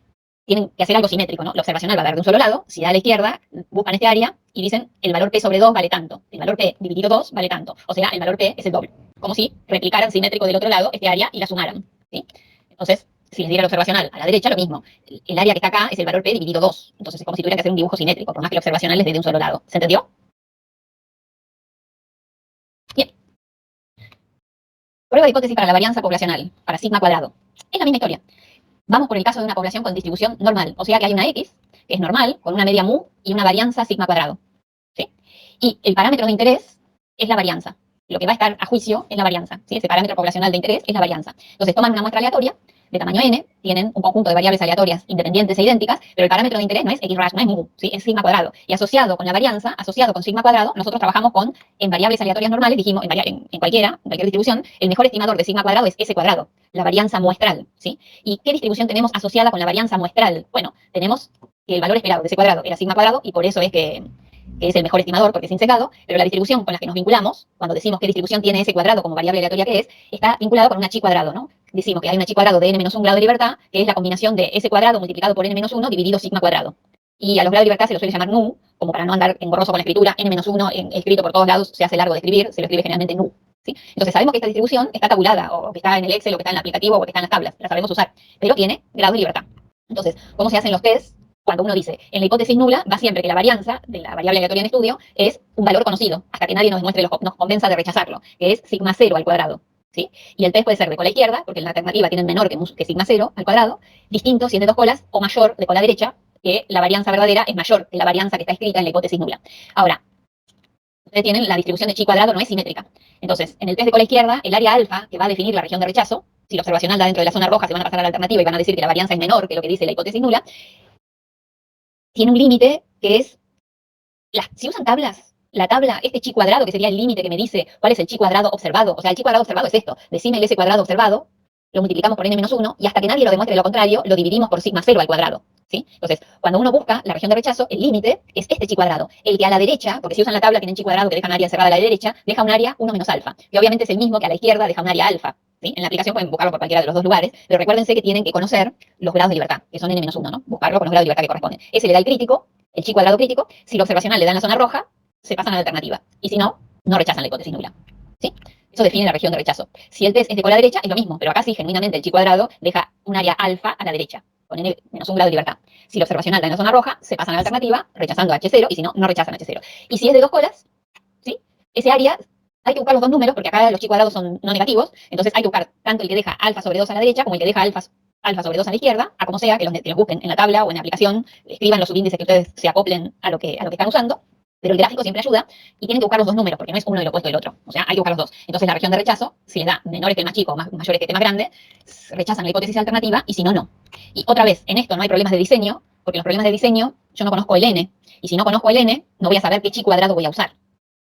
tienen que hacer algo simétrico, ¿no? Lo observacional va a dar de un solo lado, si da a la izquierda, buscan este área y dicen el valor P sobre 2 vale tanto, el valor P dividido 2 vale tanto, o sea, el valor P es el doble, como si replicaran simétrico del otro lado este área y la sumaran, ¿sí? Entonces, si les diera el observacional a la derecha, lo mismo, el área que está acá es el valor P dividido 2, entonces es como si tuvieran que hacer un dibujo simétrico, por más que el observacional les dé de un solo lado, ¿se entendió? Bien. Prueba de hipótesis para la varianza poblacional, para sigma cuadrado. Es la misma historia. Vamos por el caso de una población con distribución normal, o sea que hay una X, que es normal, con una media mu y una varianza sigma cuadrado, ¿sí? Y el parámetro de interés es la varianza. Lo que va a estar a juicio es la varianza, ¿sí? Ese parámetro poblacional de interés es la varianza. Entonces toman una muestra aleatoria de tamaño n, tienen un conjunto de variables aleatorias independientes e idénticas, pero el parámetro de interés no es x no es mu, ¿sí? Es sigma cuadrado. Y asociado con la varianza, asociado con sigma cuadrado, nosotros trabajamos en variables aleatorias normales, dijimos en cualquier distribución, el mejor estimador de sigma cuadrado es s cuadrado, la varianza muestral, ¿sí? ¿Y qué distribución tenemos asociada con la varianza muestral? Bueno, tenemos que el valor esperado de s cuadrado era sigma cuadrado y por eso es que es el mejor estimador porque es insegado, pero la distribución con la que nos vinculamos, cuando decimos qué distribución tiene s cuadrado como variable aleatoria que es, está vinculado con una chi cuadrado, ¿no? Decimos que hay una chi cuadrado de n-1 grado de libertad, que es la combinación de s cuadrado multiplicado por n-1 dividido sigma cuadrado. Y a los grados de libertad se los suele llamar nu, como para no andar engorroso con la escritura, n-1 escrito por todos lados se hace largo de escribir, se lo escribe generalmente nu, ¿sí? Entonces sabemos que esta distribución está tabulada, o que está en el Excel, o que está en el aplicativo, o que está en las tablas, la sabemos usar, pero tiene grado de libertad. Entonces, ¿cómo se hacen los tests? Cuando uno dice, en la hipótesis nula, va siempre que la varianza de la variable aleatoria en estudio es un valor conocido, hasta que nadie nos demuestre, nos convenza de rechazarlo, que es sigma 0 al cuadrado, ¿sí? Y el test puede ser de cola izquierda, porque en la alternativa tienen menor que sigma 0 al cuadrado, distinto si es de dos colas, o mayor de cola derecha, que la varianza verdadera es mayor que la varianza que está escrita en la hipótesis nula. Ahora, ustedes tienen la distribución de chi cuadrado, no es simétrica. Entonces, en el test de cola izquierda, el área alfa, que va a definir la región de rechazo, si la observacional da dentro de la zona roja, se van a pasar a la alternativa y van a decir que la varianza es menor que lo que dice la hipótesis nula, tiene un límite que es, si usan tablas, la tabla, este chi cuadrado, que sería el límite que me dice cuál es el chi cuadrado observado, o sea, el chi cuadrado observado es esto, decime el s cuadrado observado, lo multiplicamos por n-1, y hasta que nadie lo demuestre lo contrario, lo dividimos por sigma 0 al cuadrado, ¿sí? Entonces, cuando uno busca la región de rechazo, el límite es este chi cuadrado, el que a la derecha, porque si usan la tabla tienen chi cuadrado que deja un área cerrada a la derecha, deja un área 1 menos alfa, que obviamente es el mismo que a la izquierda deja un área alfa, ¿sí? En la aplicación pueden buscarlo por cualquiera de los dos lugares, pero recuérdense que tienen que conocer los grados de libertad, que son n-1, ¿no? Buscarlo con los grados de libertad que corresponden. Ese le da el crítico, el chi cuadrado crítico, si lo observacional le dan la zona roja, se pasan a la alternativa, y si no, no rechazan la hipótesis nula, ¿sí? Eso define la región de rechazo. Si el test es de cola derecha, es lo mismo, pero acá sí, genuinamente, el chi cuadrado deja un área alfa a la derecha, con n-1 grado de libertad. Si lo observacional da en la zona roja, se pasan a la alternativa, rechazando H0, y si no, no rechazan H0. Y si es de dos colas, ¿sí? Ese área, hay que buscar los dos números, porque acá los chi cuadrados son no negativos, entonces hay que buscar tanto el que deja alfa sobre 2 a la derecha, como el que deja alfa sobre 2 a la izquierda, a como sea, que los busquen en la tabla o en la aplicación, escriban los subíndices que ustedes se acoplen a lo que están usando, pero el gráfico siempre ayuda y tienen que buscar los dos números, porque no es uno y lo opuesto del otro. O sea, hay que buscar los dos. Entonces la región de rechazo, si les da menores que el más chico o mayores que el más grande, rechazan la hipótesis alternativa y si no, no. Y otra vez, en esto no hay problemas de diseño, porque los problemas de diseño yo no conozco el n, y si no conozco el n, no voy a saber qué chi cuadrado voy a usar.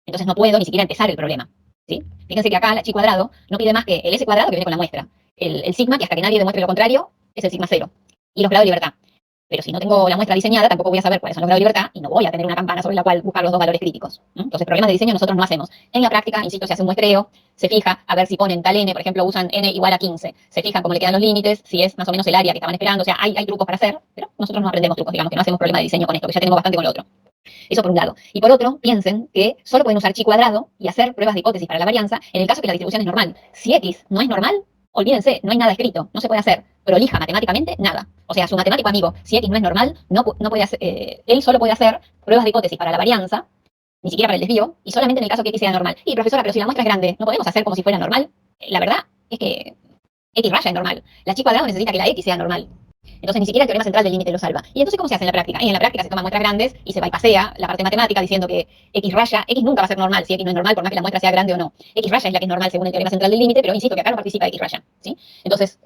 Entonces no puedo ni siquiera empezar el problema, ¿sí? Fíjense que acá la chi cuadrado no pide más que el s cuadrado que viene con la muestra, el sigma, que hasta que nadie demuestre lo contrario, es el sigma 0, y los grados de libertad. Pero si no tengo la muestra diseñada, tampoco voy a saber cuáles son los grados de libertad y no voy a tener una campana sobre la cual buscar los dos valores críticos. Entonces, problemas de diseño nosotros no hacemos. En la práctica, insisto, se hace un muestreo, se fija a ver si ponen tal n, por ejemplo, usan n igual a 15. Se fijan cómo le quedan los límites, si es más o menos el área que estaban esperando. O sea, hay trucos para hacer, pero nosotros no aprendemos trucos, digamos que no hacemos problema de diseño con esto, que ya tenemos bastante con lo otro. Eso por un lado. Y por otro, piensen que solo pueden usar chi cuadrado y hacer pruebas de hipótesis para la varianza en el caso que la distribución es normal. Si x no es normal, olvídense, no hay nada escrito, no se puede hacer prolija matemáticamente nada. O sea, su matemático amigo, si x no es normal, no puede hacer, él solo puede hacer pruebas de hipótesis para la varianza, ni siquiera para el desvío, y solamente en el caso que x sea normal. Y profesora, pero si la muestra es grande, ¿no podemos hacer como si fuera normal? La verdad es que x raya es normal. La chi cuadrado necesita que la x sea normal. Entonces ni siquiera el teorema central del límite lo salva. ¿Y entonces cómo se hace en la práctica? Y en la práctica se toman muestras grandes y se bypasea la parte matemática diciendo que X raya, X nunca va a ser normal, si X no es normal por más que la muestra sea grande o no. X raya es la que es normal según el teorema central del límite, pero insisto que acá no participa X raya, ¿sí? Entonces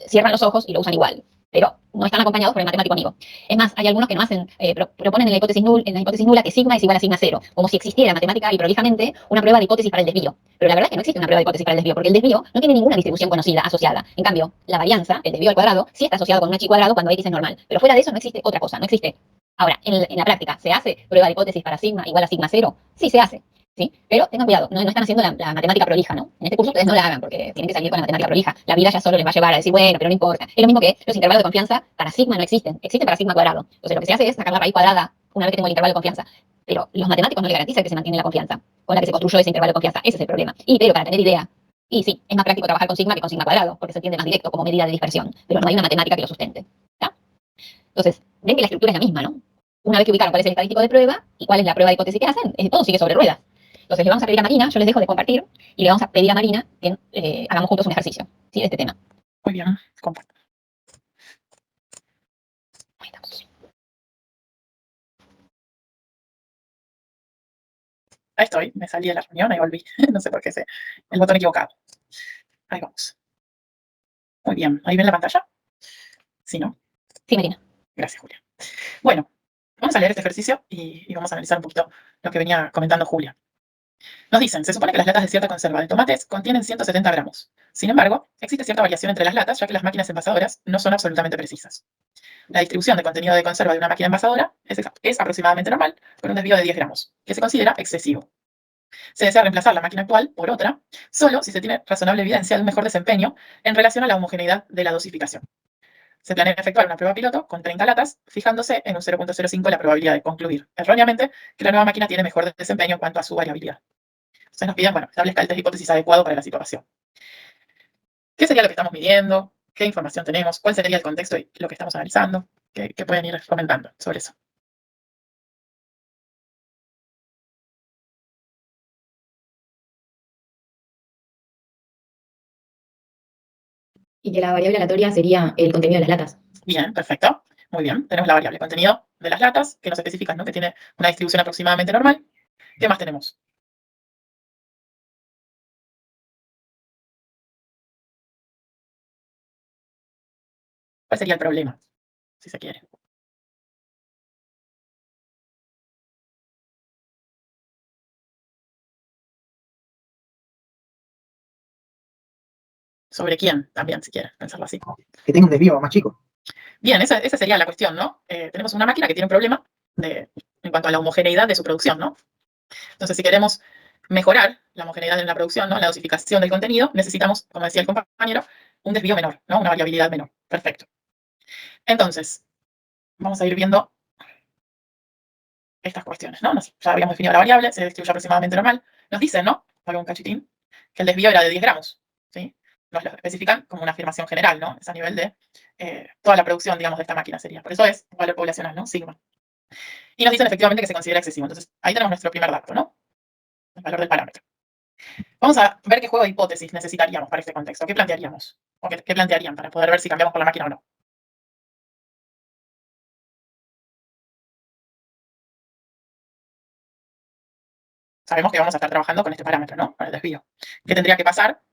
cierran los ojos y lo usan igual, pero no están acompañados por el matemático amigo. Es más, hay algunos que no hacen, proponen en la hipótesis nula que sigma es igual a sigma cero, como si existiera matemática y prolijamente una prueba de hipótesis para el desvío. Pero la verdad es que no existe una prueba de hipótesis para el desvío, porque el desvío no tiene ninguna distribución conocida asociada. En cambio, la varianza, el desvío al cuadrado, sí está asociado con un h cuadrado cuando x es normal. Pero fuera de eso no existe otra cosa, no existe. Ahora, en la práctica, ¿se hace prueba de hipótesis para sigma igual a sigma cero? Sí, se hace. ¿Sí? Pero tengan cuidado, no están haciendo la matemática prolija, ¿no? En este curso ustedes no la hagan porque tienen que salir con la matemática prolija. La vida ya solo les va a llevar a decir, bueno, pero no importa. Es lo mismo que los intervalos de confianza para sigma no existen, existen para sigma cuadrado. Entonces lo que se hace es sacar la raíz cuadrada una vez que tengo el intervalo de confianza. Pero los matemáticos no le garantizan que se mantiene la confianza con la que se construyó ese intervalo de confianza. Ese es el problema. Pero para tener idea, y sí, es más práctico trabajar con sigma que con sigma cuadrado, porque se entiende más directo como medida de dispersión, pero no hay una matemática que lo sustente. ¿Está? Entonces, ven que la estructura es la misma, ¿no? Una vez que ubicaron cuál es el estadístico de prueba y cuál es la prueba de hipótesis que hacen, todo sigue sobre ruedas. Entonces le vamos a pedir a Marina, yo les dejo de compartir, y le vamos a pedir a Marina que hagamos juntos un ejercicio, ¿sí? De este tema.
Muy bien, comparto.
Ahí estamos.
Ahí estoy, me salí de la reunión, ahí volví. No sé por qué el botón equivocado. Ahí vamos. Muy bien, ¿ahí ven la pantalla? Sí, ¿no?
Sí, Marina.
Gracias, Julia. Bueno, vamos a leer este ejercicio y vamos a analizar un poquito lo que venía comentando Julia. Nos dicen, se supone que las latas de cierta conserva de tomates contienen 170 gramos. Sin embargo, existe cierta variación entre las latas, ya que las máquinas envasadoras no son absolutamente precisas. La distribución de contenido de conserva de una máquina envasadora es aproximadamente normal, con un desvío de 10 gramos, que se considera excesivo. Se desea reemplazar la máquina actual por otra, solo si se tiene razonable evidencia de un mejor desempeño en relación a la homogeneidad de la dosificación. Se planea efectuar una prueba piloto con 30 latas, fijándose en un 0.05 la probabilidad de concluir erróneamente que la nueva máquina tiene mejor desempeño en cuanto a su variabilidad. Entonces nos piden, bueno, establezca el test de hipótesis adecuado para la situación. ¿Qué sería lo que estamos midiendo? ¿Qué información tenemos? ¿Cuál sería el contexto y lo que estamos analizando? ¿Qué pueden ir comentando sobre eso?
Y que la variable aleatoria sería el contenido de las latas.
Bien, perfecto. Muy bien. Tenemos la variable contenido de las latas, que nos especifica, ¿no? Que tiene una distribución aproximadamente normal. ¿Qué más tenemos? ¿Cuál sería el problema? Si se quiere. ¿Sobre quién? También, si quiere pensarlo así.
Que tenga un desvío más chico.
Bien, esa sería la cuestión, ¿no? Tenemos una máquina que tiene un problema en cuanto a la homogeneidad de su producción, ¿no? Entonces, si queremos mejorar la homogeneidad en la producción, ¿no? La dosificación del contenido, necesitamos, como decía el compañero, un desvío menor, ¿no? Una variabilidad menor. Perfecto. Entonces, vamos a ir viendo estas cuestiones, ¿no? Ya habíamos definido la variable, se distribuye aproximadamente normal. Nos dicen, ¿no? Algo un cachitín, que el desvío era de 10 gramos, ¿sí? Nos lo especifican como una afirmación general, ¿no? Es a nivel de toda la producción, digamos, de esta máquina sería. Por eso es valor poblacional, ¿no? Sigma. Y nos dicen efectivamente que se considera excesivo. Entonces, ahí tenemos nuestro primer dato, ¿no? El valor del parámetro. Vamos a ver qué juego de hipótesis necesitaríamos para este contexto. ¿Qué plantearíamos? ¿O qué plantearían para poder ver si cambiamos por la máquina o no? Sabemos que vamos a estar trabajando con este parámetro, ¿no? Con el desvío. ¿Qué tendría que pasar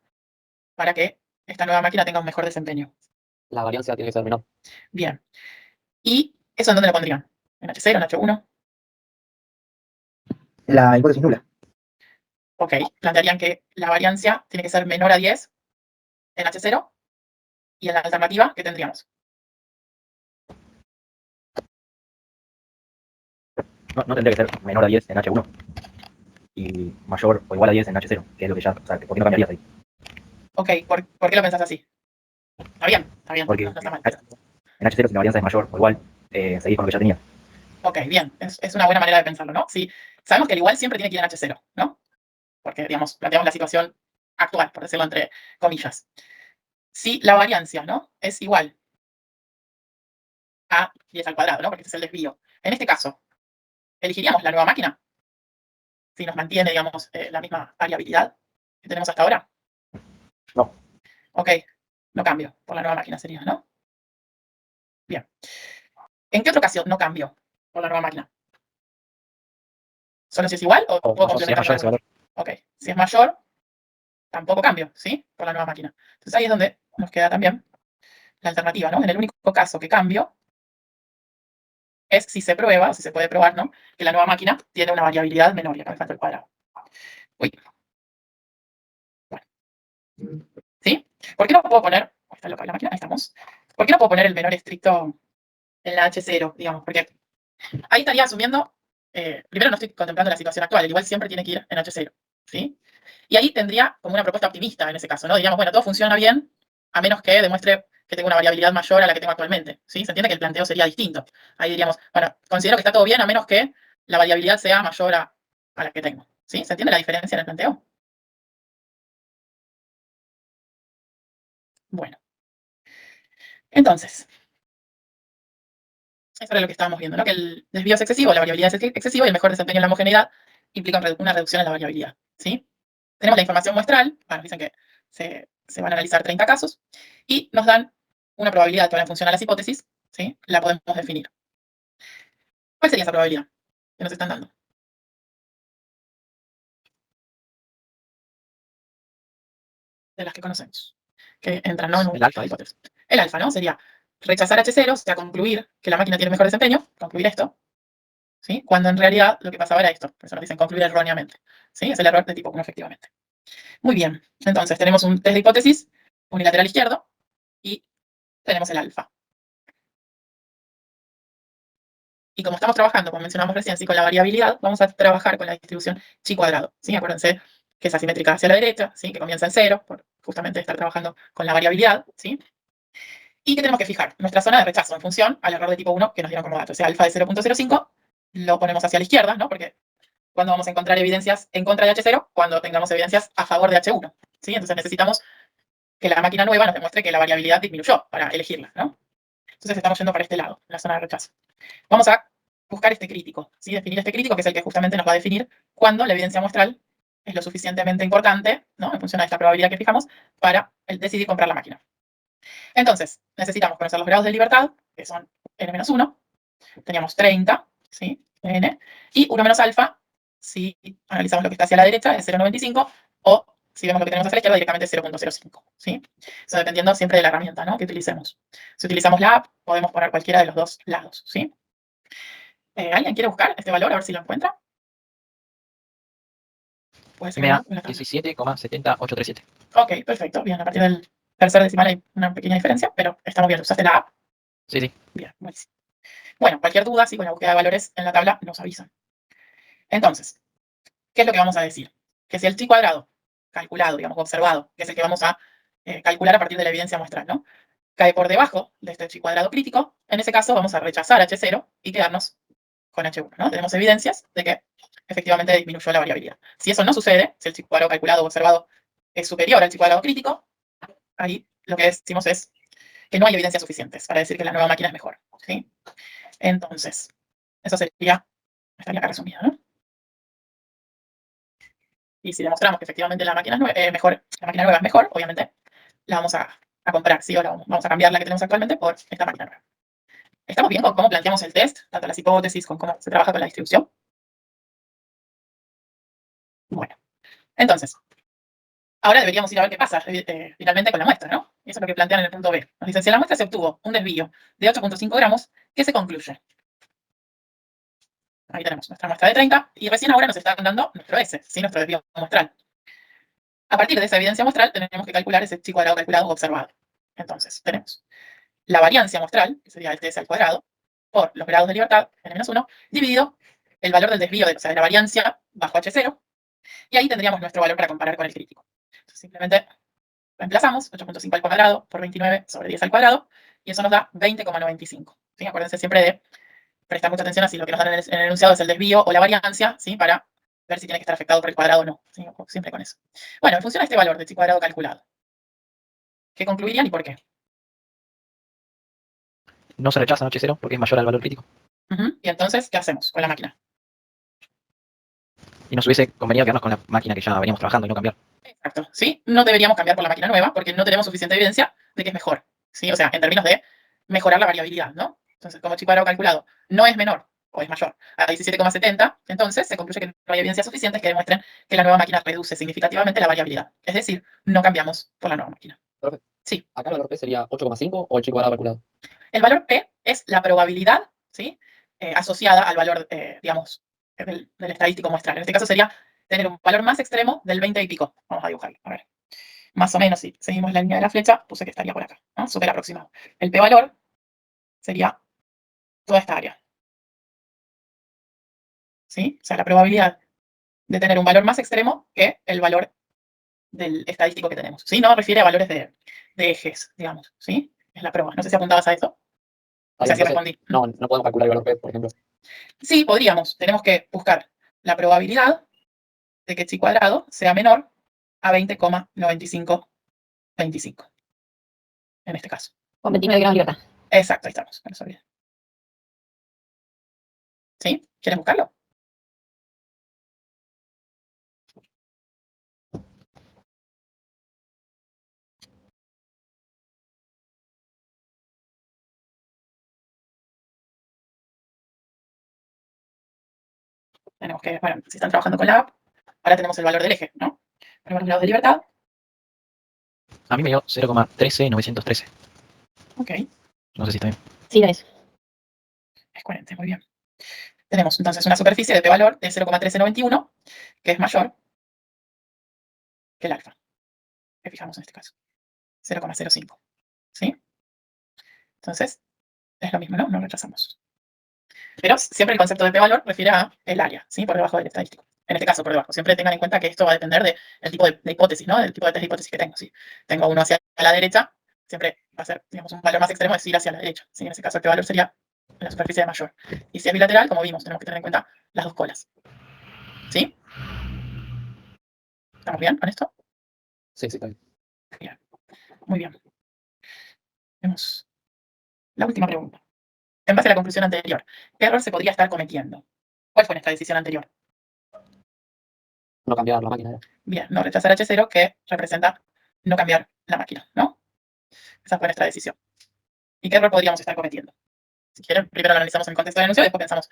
para que esta nueva máquina tenga un mejor desempeño?
La varianza tiene que ser menor.
Bien. ¿Y eso en dónde lo pondrían? ¿En H0, en H1?
La hipótesis nula.
Ok. Plantearían que la variancia tiene que ser menor a 10 en H0 y en la alternativa, ¿qué tendríamos?
No tendría que ser menor a 10 en H1 y mayor o igual a 10 en H0, que es lo que ya, o sea, ¿por qué no cambiarías ahí?
Ok, ¿por qué lo pensás así? Está bien,
Porque
no está mal.
en H0 si la varianza es mayor o igual, seguís con lo que ya tenía.
Ok, bien, es una buena manera de pensarlo, ¿no? Sí, sabemos que el igual siempre tiene que ir en H0, ¿no? Porque, digamos, planteamos la situación actual, por decirlo entre comillas. Si la variancia, ¿no? Es igual a 10 al cuadrado, ¿no? Porque este es el desvío. En este caso, ¿elegiríamos la nueva máquina? Si nos mantiene, digamos, la misma variabilidad que tenemos hasta ahora.
No.
Ok, no cambio por la nueva máquina sería, ¿no? Bien. ¿En qué otro caso no cambio por la nueva máquina? ¿Solo si es igual o
O
puedo
si es
complementar
mayor ese
con algo?
valor.
Ok. Si es mayor, tampoco cambio, ¿sí? Por la nueva máquina. Entonces ahí es donde nos queda también la alternativa, ¿no? En el único caso que cambio es si se prueba, o si se puede probar, ¿no? Que la nueva máquina tiene una variabilidad menor, y acá me falta el cuadrado. Uy. Bueno. ¿Sí? ¿Por qué no puedo poner, ahí está loca la máquina, ahí estamos. ¿Por qué no puedo poner el menor estricto en la H0, digamos? Porque ahí estaría asumiendo, primero no estoy contemplando la situación actual, el igual siempre tiene que ir en H0, ¿sí? Y ahí tendría como una propuesta optimista en ese caso, ¿no? Diríamos, bueno, todo funciona bien, a menos que demuestre que tengo una variabilidad mayor a la que tengo actualmente, ¿sí? Se entiende que el planteo sería distinto. Ahí diríamos, bueno, considero que está todo bien a menos que la variabilidad sea mayor a la que tengo, ¿sí? ¿Se entiende la diferencia en el planteo? Bueno, entonces, eso era lo que estábamos viendo, ¿no? Que el desvío es excesivo, la variabilidad es excesiva y el mejor desempeño en la homogeneidad implica una reducción en la variabilidad, ¿sí? Tenemos la información muestral, bueno, dicen que se van a analizar 30 casos y nos dan una probabilidad que ahora en función a las hipótesis, ¿sí? La podemos definir. ¿Cuál sería esa probabilidad que nos están dando? De las que conocemos, que entran, ¿no? En
El alfa.
una hipótesis. El alfa, ¿no? Sería rechazar H0, o sea, concluir que la máquina tiene mejor desempeño, concluir esto, ¿sí? Cuando en realidad lo que pasaba era esto, por eso nos dicen concluir erróneamente, ¿sí? Es el error de tipo 1, efectivamente. Muy bien, entonces tenemos un test de hipótesis unilateral izquierdo y tenemos el alfa. Y como estamos trabajando, como mencionamos recién, ¿sí? Con la variabilidad, vamos a trabajar con la distribución chi cuadrado, ¿sí? Acuérdense que es asimétrica hacia la derecha, ¿sí? Que comienza en 0, por justamente estar trabajando con la variabilidad, ¿sí? Y que tenemos que fijar nuestra zona de rechazo en función al error de tipo 1 que nos dieron como dato. O sea, alfa de 0.05 lo ponemos hacia la izquierda, ¿no? Porque cuando vamos a encontrar evidencias en contra de H0, cuando tengamos evidencias a favor de H1, ¿sí? Entonces necesitamos que la máquina nueva nos demuestre que la variabilidad disminuyó para elegirla, ¿no? Entonces estamos yendo para este lado, la zona de rechazo. Vamos a buscar este crítico, ¿sí? Definir este crítico, que es el que justamente nos va a definir cuándo la evidencia muestral es lo suficientemente importante, ¿no? En función a esta probabilidad que fijamos, para decidir comprar la máquina. Entonces, necesitamos conocer los grados de libertad, que son n-1, teníamos 30, ¿sí? N, y 1 menos alfa, si analizamos lo que está hacia la derecha, es 0,95, o si vemos lo que tenemos hacia la izquierda, directamente 0,05, ¿sí? Eso dependiendo siempre de la herramienta, ¿no? Que utilicemos. Si utilizamos la app, podemos poner cualquiera de los dos lados, ¿sí? ¿Alguien quiere buscar este valor a ver si lo encuentra? Puede ser
MA
una tabla.
17,70837.
Ok, perfecto. Bien, a partir del tercer decimal hay una pequeña diferencia, pero estamos bien. ¿Usaste la app?
Sí, sí.
Bien, buenísimo. Bueno, cualquier duda, sí, con la búsqueda de valores en la tabla nos avisan. Entonces, ¿qué es lo que vamos a decir? Que si el chi cuadrado calculado, digamos, observado, que es el que vamos a calcular a partir de la evidencia muestral, ¿no? Cae por debajo de este chi cuadrado crítico, en ese caso vamos a rechazar H0 y quedarnos con H1, ¿no? Tenemos evidencias de que efectivamente disminuyó la variabilidad. Si eso no sucede, si el chi cuadrado calculado o observado es superior al chi cuadrado crítico, ahí lo que decimos es que no hay evidencias suficientes para decir que la nueva máquina es mejor, ¿sí? Entonces, eso estaría acá resumido, ¿no? Y si demostramos que efectivamente la máquina, mejor, la máquina nueva es mejor, obviamente la vamos a comprar, ¿sí? O vamos a cambiar la que tenemos actualmente por esta máquina nueva. ¿Estamos bien con cómo planteamos el test? Tanto las hipótesis, con cómo se trabaja con la distribución. Bueno, entonces, ahora deberíamos ir a ver qué pasa finalmente con la muestra, ¿no? Eso es lo que plantean en el punto B. Nos dicen, si en la muestra se obtuvo un desvío de 8,5 gramos, ¿qué se concluye? Ahí tenemos nuestra muestra de 30 y recién ahora nos están dando nuestro S, ¿sí? Nuestro desvío muestral. A partir de esa evidencia muestral tenemos que calcular ese chi cuadrado calculado o observado. Entonces, tenemos la variancia muestral, que sería el TS al cuadrado, por los grados de libertad, n-1, dividido el valor del desvío, o sea, de la variancia bajo H0, y ahí tendríamos nuestro valor para comparar con el crítico. Entonces, simplemente reemplazamos 8,5 al cuadrado por 29 sobre 10 al cuadrado, y eso nos da 20,95. ¿Sí? Acuérdense siempre de prestar mucha atención a si lo que nos dan en el enunciado es el desvío o la variancia, ¿sí? Para ver si tiene que estar afectado por el cuadrado o no. ¿Sí? Siempre con eso. Bueno, en función a este valor de chi cuadrado calculado, ¿qué concluirían y por qué?
No se rechaza H0 porque es mayor al valor crítico.
Y entonces, ¿qué hacemos con la máquina?
Y nos hubiese convenido quedarnos con la máquina que ya veníamos trabajando y no cambiar.
Exacto, ¿sí? No deberíamos cambiar por la máquina nueva porque no tenemos suficiente evidencia de que es mejor, ¿sí? O sea, en términos de mejorar la variabilidad, ¿no? Entonces, como chi cuadrado calculado no es menor o es mayor a 17,70, entonces se concluye que no hay evidencias suficientes que demuestren que la nueva máquina reduce significativamente la variabilidad. Es decir, no cambiamos por la nueva máquina.
Profe,
Sí.
acá el valor P sería 8,5 o el chi cuadrado calculado.
El valor P es la probabilidad, ¿sí? Asociada al valor, digamos, del estadístico muestral. En este caso sería tener un valor más extremo del 20 y pico. Vamos a dibujarlo, a ver. Más o menos, si seguimos la línea de la flecha, puse que estaría por acá, ¿no? Súper aproximado. El P-valor sería toda esta área. ¿Sí? O sea, la probabilidad de tener un valor más extremo que el valor del estadístico que tenemos. ¿Sí? No refiere a valores de ejes, digamos. ¿Sí? Es la prueba. No sé si apuntabas a eso. O sea, si respondí.
No, no podemos calcular el valor P, por ejemplo.
Sí, podríamos. Tenemos que buscar la probabilidad de que chi cuadrado sea menor a 20,9525. En este caso.
Con 29 gramos de libertad.
Exacto, ahí estamos. No se olvide. ¿Sí? ¿Quieren buscarlo? Tenemos que, bueno, si están trabajando con la app, ahora tenemos el valor del eje, ¿no? Ponemos los grados de libertad.
A mí me dio 0,13913.
Ok,
No sé si está bien.
Sí, lo es.
es coherente, muy bien. Tenemos entonces una superficie de p-valor de 0,1391, que es mayor que el alfa, que fijamos en este caso. 0,05. ¿Sí? Entonces, es lo mismo, ¿no? No rechazamos. Pero siempre el concepto de p-valor refiere a el área, ¿sí? Por debajo del estadístico. En este caso, por debajo. Siempre tengan en cuenta que esto va a depender del tipo de hipótesis, ¿no? Del tipo de test de hipótesis que tengo. Si tengo uno hacia la derecha, siempre va a ser, digamos, un valor más extremo es ir hacia la derecha. ¿Sí? En ese caso, el p-valor sería la superficie de mayor. Y si es bilateral, como vimos, tenemos que tener en cuenta las dos colas. ¿Sí? ¿Estamos bien con esto?
Sí, sí, está bien.
Bien. Muy bien. Vemos la última pregunta. En base a la conclusión anterior, ¿qué error se podría estar cometiendo? ¿Cuál fue nuestra decisión anterior?
No cambiar la máquina.
Bien, no rechazar H0, que representa no cambiar la máquina, ¿no? Esa fue nuestra decisión. ¿Y qué error podríamos estar cometiendo? Si quieren, primero lo analizamos en el contexto del enunciado y después pensamos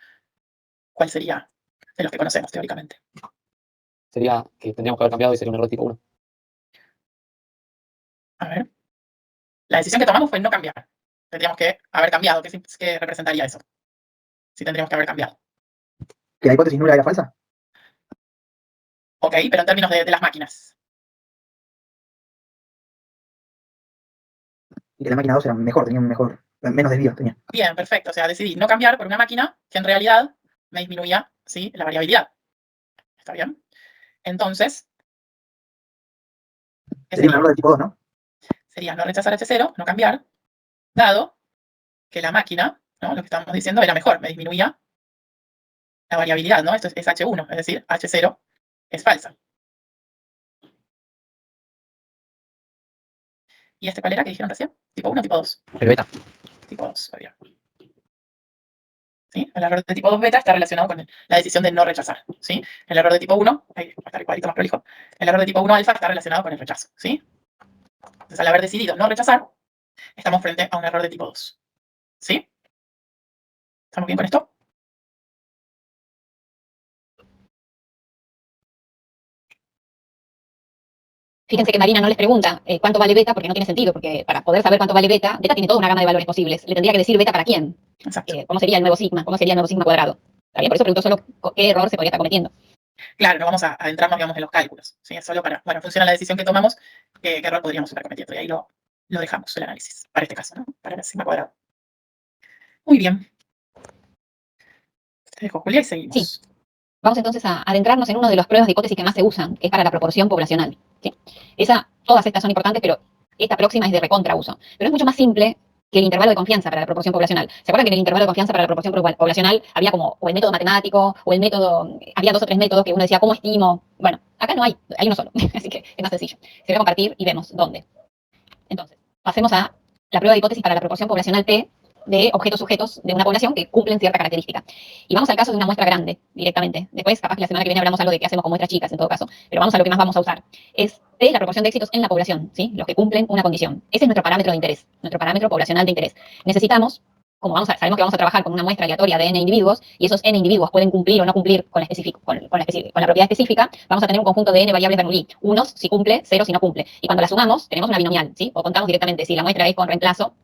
cuál sería de los que conocemos teóricamente.
Sería que tendríamos que haber cambiado y sería un error tipo 1.
A ver. La decisión que tomamos fue no cambiar. Tendríamos que haber cambiado. ¿Qué representaría eso? Si tendríamos que haber cambiado.
¿Que la hipótesis nula era falsa?
Ok, pero en términos de las máquinas.
Y que la máquina 2 era mejor, tenía un mejor, menos desvíos tenía.
Bien, perfecto. O sea, decidí no cambiar por una máquina que en realidad me disminuía, ¿sí?, la variabilidad. ¿Está bien? Entonces, ¿qué
Sería un
sería?
error de tipo 2, ¿no?
Sería no rechazar H0, no cambiar, dado que la máquina, ¿no?, lo que estábamos diciendo era mejor, me disminuía la variabilidad, ¿no? Esto es H1, es decir, H0 es falsa. ¿Y este cuál era que dijeron recién? ¿Tipo 1 o tipo 2?
El beta.
Tipo 2, muy bien. ¿Sí? El error de tipo 2 beta está relacionado con la decisión de no rechazar. ¿Sí? El error de tipo 1, ahí va a estar el cuadrito más prolijo, el error de tipo 1 alfa está relacionado con el rechazo. ¿Sí? Entonces, al haber decidido no rechazar, estamos frente a un error de tipo 2. ¿Sí? ¿Estamos bien con esto?
Fíjense que Marina no les pregunta cuánto vale beta porque no tiene sentido, porque para poder saber cuánto vale beta, beta tiene toda una gama de valores posibles. Le tendría que decir beta para quién.
Exacto.
¿Cómo sería el nuevo sigma? ¿Cómo sería el nuevo sigma cuadrado? ¿Está bien? Por eso pregunto solo qué error se podría estar cometiendo.
Claro, no vamos a adentrarnos, digamos, en los cálculos. ¿Sí? Es solo para, bueno, funciona la decisión que tomamos, qué error podríamos estar cometiendo. Y ahí lo dejamos, el análisis, para este caso, ¿no? Para el sigma cuadrado. Muy bien. Te dejo, Julia, y seguimos.
Sí. Vamos entonces a adentrarnos en una de las pruebas de hipótesis que más se usan, que es para la proporción poblacional. ¿Sí? Todas estas son importantes, pero esta próxima es de recontrauso. Pero es mucho más simple que el intervalo de confianza para la proporción poblacional. ¿Se acuerdan que en el intervalo de confianza para la proporción poblacional había como o el método matemático o el método, había 2 o 3 métodos que uno decía, ¿cómo estimo? Bueno, acá no hay uno solo, así que es más sencillo. Se voy a compartir y vemos dónde. Entonces, pasemos a la prueba de hipótesis para la proporción poblacional P, de objetos sujetos de una población que cumplen cierta característica. Y vamos al caso de una muestra grande, directamente. Después, capaz que la semana que viene hablamos algo de qué hacemos con muestras chicas, en todo caso. Pero vamos a lo que más vamos a usar. P es la proporción de éxitos en la población, ¿sí? Los que cumplen una condición. Ese es nuestro parámetro de interés, nuestro parámetro poblacional de interés. Necesitamos, como sabemos que vamos a trabajar con una muestra aleatoria de n individuos, y esos n individuos pueden cumplir o no cumplir con la propiedad específica, vamos a tener un conjunto de n variables Bernoulli. Unos si cumple, ceros si no cumple. Y cuando la sumamos, tenemos una binomial, ¿sí? O contamos directamente si la muestra es con reemplazo,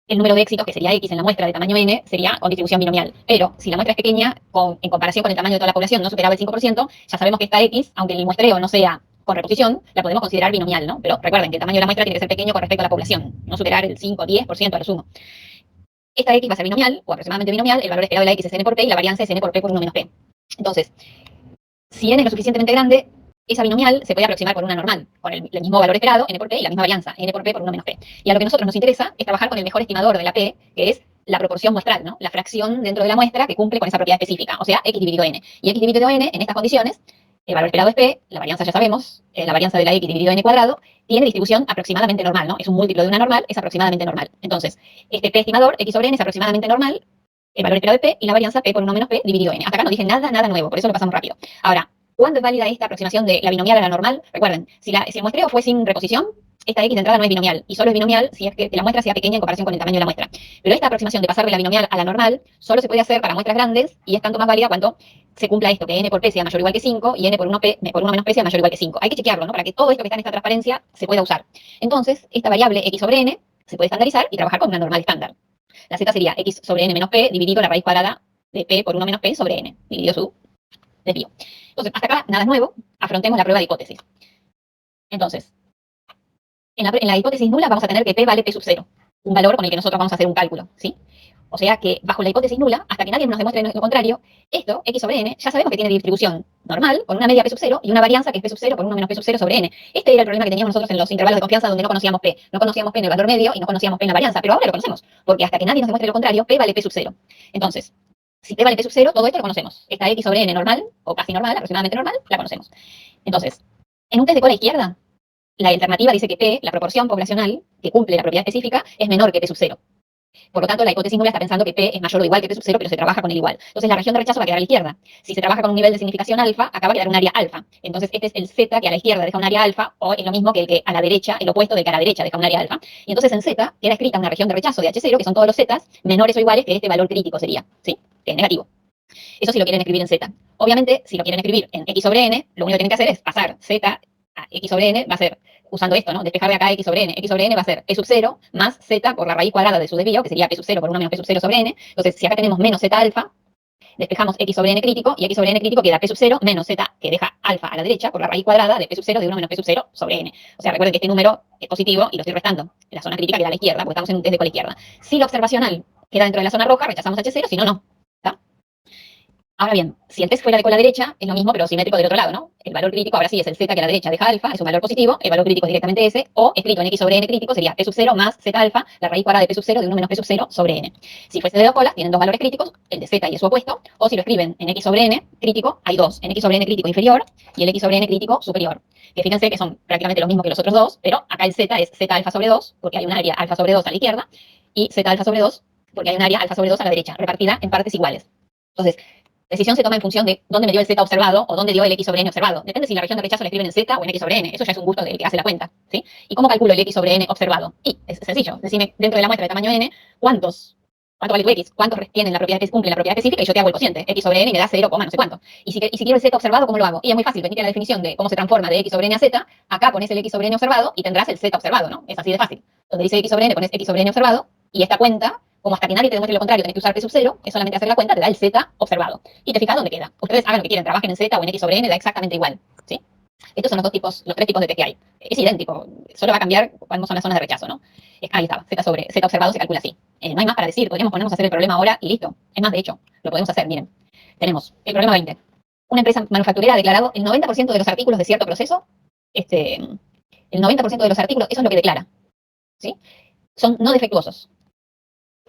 el número de éxitos, que sería X en la muestra de tamaño n, sería con distribución binomial. Pero si la muestra es pequeña, en comparación con el tamaño de toda la población, no superaba el 5%, ya sabemos que esta X, aunque el muestreo no sea con reposición, la podemos considerar binomial, ¿no? Pero recuerden que el tamaño de la muestra tiene que ser pequeño con respecto a la población, no superar el 5 o 10% a lo sumo. Esta X va a ser binomial, o aproximadamente binomial, el valor esperado de la X es n por p y la varianza es n por p por 1 menos p. Entonces, si n es lo suficientemente grande, esa binomial se puede aproximar por una normal, con el mismo valor esperado, n por p, y la misma varianza, n por p por 1 menos p. Y a lo que a nosotros nos interesa es trabajar con el mejor estimador de la p, que es la proporción muestral, ¿no? La fracción dentro de la muestra que cumple con esa propiedad específica, o sea, x dividido n. Y x dividido n, en estas condiciones, el valor esperado es p, la varianza ya sabemos, la varianza de la x dividido n cuadrado, tiene distribución aproximadamente normal, ¿no? Es un múltiplo de una normal, es aproximadamente normal. Entonces, este p estimador, x sobre n, es aproximadamente normal, el valor esperado es p, y la varianza p por 1 menos p dividido n. Hasta acá no dije nada nuevo, por eso lo pasamos rápido. Ahora, ¿cuándo es válida esta aproximación de la binomial a la normal? Recuerden, si el muestreo fue sin reposición, esta x de entrada no es binomial, y solo es binomial si es que la muestra sea pequeña en comparación con el tamaño de la muestra. Pero esta aproximación de pasar de la binomial a la normal solo se puede hacer para muestras grandes, y es tanto más válida cuando se cumpla esto, que n por p sea mayor o igual que 5, y n por 1 menos p sea mayor o igual que 5. Hay que chequearlo, ¿no? Para que todo esto que está en esta transparencia se pueda usar. Entonces, esta variable x sobre n se puede estandarizar y trabajar con una normal estándar. La z sería x sobre n menos p dividido la raíz cuadrada de p por 1 menos p sobre n, dividido su desvío. Entonces, hasta acá, nada nuevo. Afrontemos la prueba de hipótesis. Entonces, en la hipótesis nula vamos a tener que p vale p sub 0, un valor con el que nosotros vamos a hacer un cálculo, ¿sí? O sea que bajo la hipótesis nula, hasta que nadie nos demuestre lo contrario, esto, x sobre n, ya sabemos que tiene distribución normal, con una media p sub 0 y una varianza que es p sub 0 por 1 menos p sub 0 sobre n. Este era el problema que teníamos nosotros en los intervalos de confianza donde no conocíamos p. No conocíamos p en el valor medio y no conocíamos p en la varianza, pero ahora lo conocemos, porque hasta que nadie nos demuestre lo contrario, p vale p sub 0. Entonces, si p vale p sub 0, todo esto lo conocemos. Esta x sobre n normal, o casi normal, aproximadamente normal, la conocemos. Entonces, en un test de cola izquierda, la alternativa dice que p, la proporción poblacional que cumple la propiedad específica, es menor que p sub 0. Por lo tanto, la hipótesis nula está pensando que p es mayor o igual que p sub 0, pero se trabaja con el igual. Entonces, la región de rechazo va a quedar a la izquierda. Si se trabaja con un nivel de significación alfa, acá va a quedar un área alfa. Entonces, este es el z que a la izquierda deja un área alfa, o es lo mismo que el que a la derecha, el opuesto del que a la derecha deja un área alfa. Y entonces, en z queda escrita una región de rechazo de H0, que son todos los zetas, menores o iguales que este valor crítico sería, ¿sí? Que es negativo. Eso si lo quieren escribir en z. Obviamente, si lo quieren escribir en x sobre n, lo único que tienen que hacer es pasar z a x sobre n, va a ser, usando esto, ¿no? Despejar de acá x sobre n va a ser p sub 0 más z por la raíz cuadrada de su desvío, que sería p sub 0 por 1 menos p sub 0 sobre n. Entonces, si acá tenemos menos z alfa, despejamos x sobre n crítico, y x sobre n crítico queda p sub 0 menos z, que deja alfa a la derecha, por la raíz cuadrada de p sub 0 de 1 menos p sub 0 sobre n. O sea, recuerden que este número es positivo y lo estoy restando. La zona crítica queda a la izquierda, porque estamos en un test de cola izquierda. Si lo observacional queda dentro de la zona roja, rechazamos H0, si no, no. ¿Está? Ahora bien, si el test fuera de cola derecha, es lo mismo, pero simétrico del otro lado, ¿no? El valor crítico ahora sí es el z que a la derecha deja alfa, es un valor positivo, el valor crítico es directamente ese, o escrito en x sobre n crítico sería p sub 0 más z alfa, la raíz cuadrada de p sub 0 de 1 menos p sub 0 sobre n. Si fuese de dos colas, tienen dos valores críticos, el de z y el su opuesto, o si lo escriben en x sobre n crítico, hay dos, en x sobre n crítico inferior y el x sobre n crítico superior. Que fíjense que son prácticamente los mismos que los otros dos, pero acá el z es z alfa sobre 2, porque hay un área alfa sobre 2 a la izquierda, y z alfa sobre 2, porque hay un área alfa sobre 2 a la derecha, repartida en partes iguales. Entonces, decisión se toma en función de dónde me dio el z observado o dónde dio el x sobre n observado. Depende si la región de rechazo la escriben en z o en x sobre n. Eso ya es un gusto del que hace la cuenta, ¿sí? ¿Y cómo calculo el x sobre n observado? Y es sencillo. Decime dentro de la muestra de tamaño n, ¿cuánto vale tu x? ¿Cuántos cumplen la propiedad específica? Y yo te hago el cociente. X sobre n y me da 0, no sé cuánto. Y si quiero el z observado, ¿cómo lo hago? Y es muy fácil. Venite a la definición de cómo se transforma de x sobre n a z. Acá pones el x sobre n observado y tendrás el z observado, ¿no? Es así de fácil. Donde dice x sobre n, pones x sobre n observado y esta cuenta, como hasta que nadie te demuestre lo contrario, tenés que usar p sub 0, es solamente hacer la cuenta, te da el z observado. Y te fijas dónde queda. Ustedes hagan lo que quieran, trabajen en z o en x sobre n, da exactamente igual, ¿sí? Estos son los tres tipos de test que hay. Es idéntico, solo va a cambiar cuáles son las zonas de rechazo, ¿no? Ahí estaba, z observado se calcula así. No hay más para decir, podríamos ponernos a hacer el problema ahora y listo. Es más, de hecho, lo podemos hacer, miren. Tenemos el problema 20. Una empresa manufacturera ha declarado el 90% de los artículos de cierto proceso, el 90% de los artículos, eso es lo que declara, ¿sí? Son no defectuosos.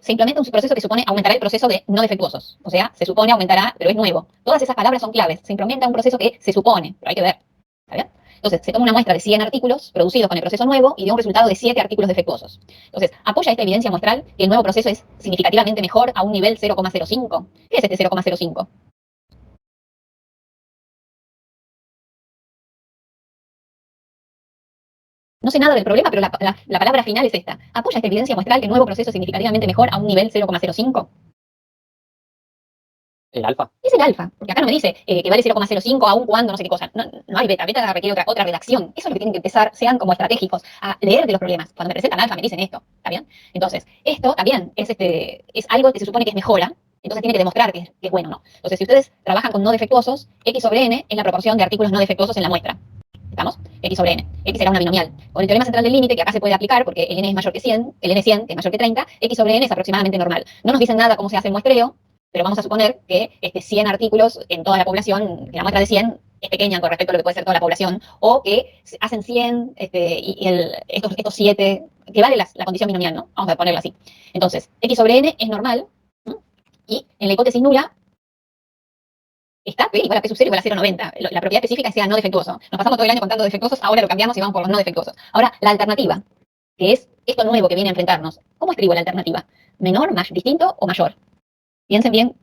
Se implementa un proceso que supone aumentará el proceso de no defectuosos. O sea, se supone aumentará, pero es nuevo. Todas esas palabras son claves. Se implementa un proceso que se supone, pero hay que ver. ¿Está bien? Entonces, se toma una muestra de 100 artículos producidos con el proceso nuevo y dio un resultado de 7 artículos defectuosos. Entonces, ¿apoya esta evidencia muestral que el nuevo proceso es significativamente mejor a un nivel 0,05? ¿Qué es este 0,05? No sé nada del problema, pero la palabra final es esta. ¿Apoya esta evidencia muestral que el nuevo proceso es significativamente mejor a un nivel 0,05?
El alfa.
Es el alfa, porque acá no me dice que vale 0,05 aun cuando no sé qué cosa. No, no hay beta, beta requiere otra redacción. Eso es lo que tienen que empezar, sean como estratégicos, a leer de los problemas. Cuando me presentan alfa me dicen esto, ¿está bien? Entonces, esto también es algo que se supone que es mejora, entonces tiene que demostrar que es bueno, ¿no? Entonces, si ustedes trabajan con no defectuosos, X sobre N es la proporción de artículos no defectuosos en la muestra. ¿Estamos? X sobre N. X será una binomial. Con el teorema central del límite, que acá se puede aplicar porque el N es mayor que 100, el N100 que es mayor que 30, X sobre N es aproximadamente normal. No nos dicen nada cómo se hace el muestreo, pero vamos a suponer que 100 artículos en toda la población, que la muestra de 100 es pequeña con respecto a lo que puede ser toda la población, o que hacen 100 estos 7, que vale la condición binomial, ¿no? Vamos a ponerlo así. Entonces, X sobre N es normal, ¿no? Y en la hipótesis nula está P igual a P sub 0 igual a 0,90. La propiedad específica es que sea no defectuoso. Nos pasamos todo el año contando defectuosos, ahora lo cambiamos y vamos por los no defectuosos. Ahora, la alternativa, que es esto nuevo que viene a enfrentarnos. ¿Cómo escribo la alternativa? ¿Menor, más distinto o mayor? Piensen bien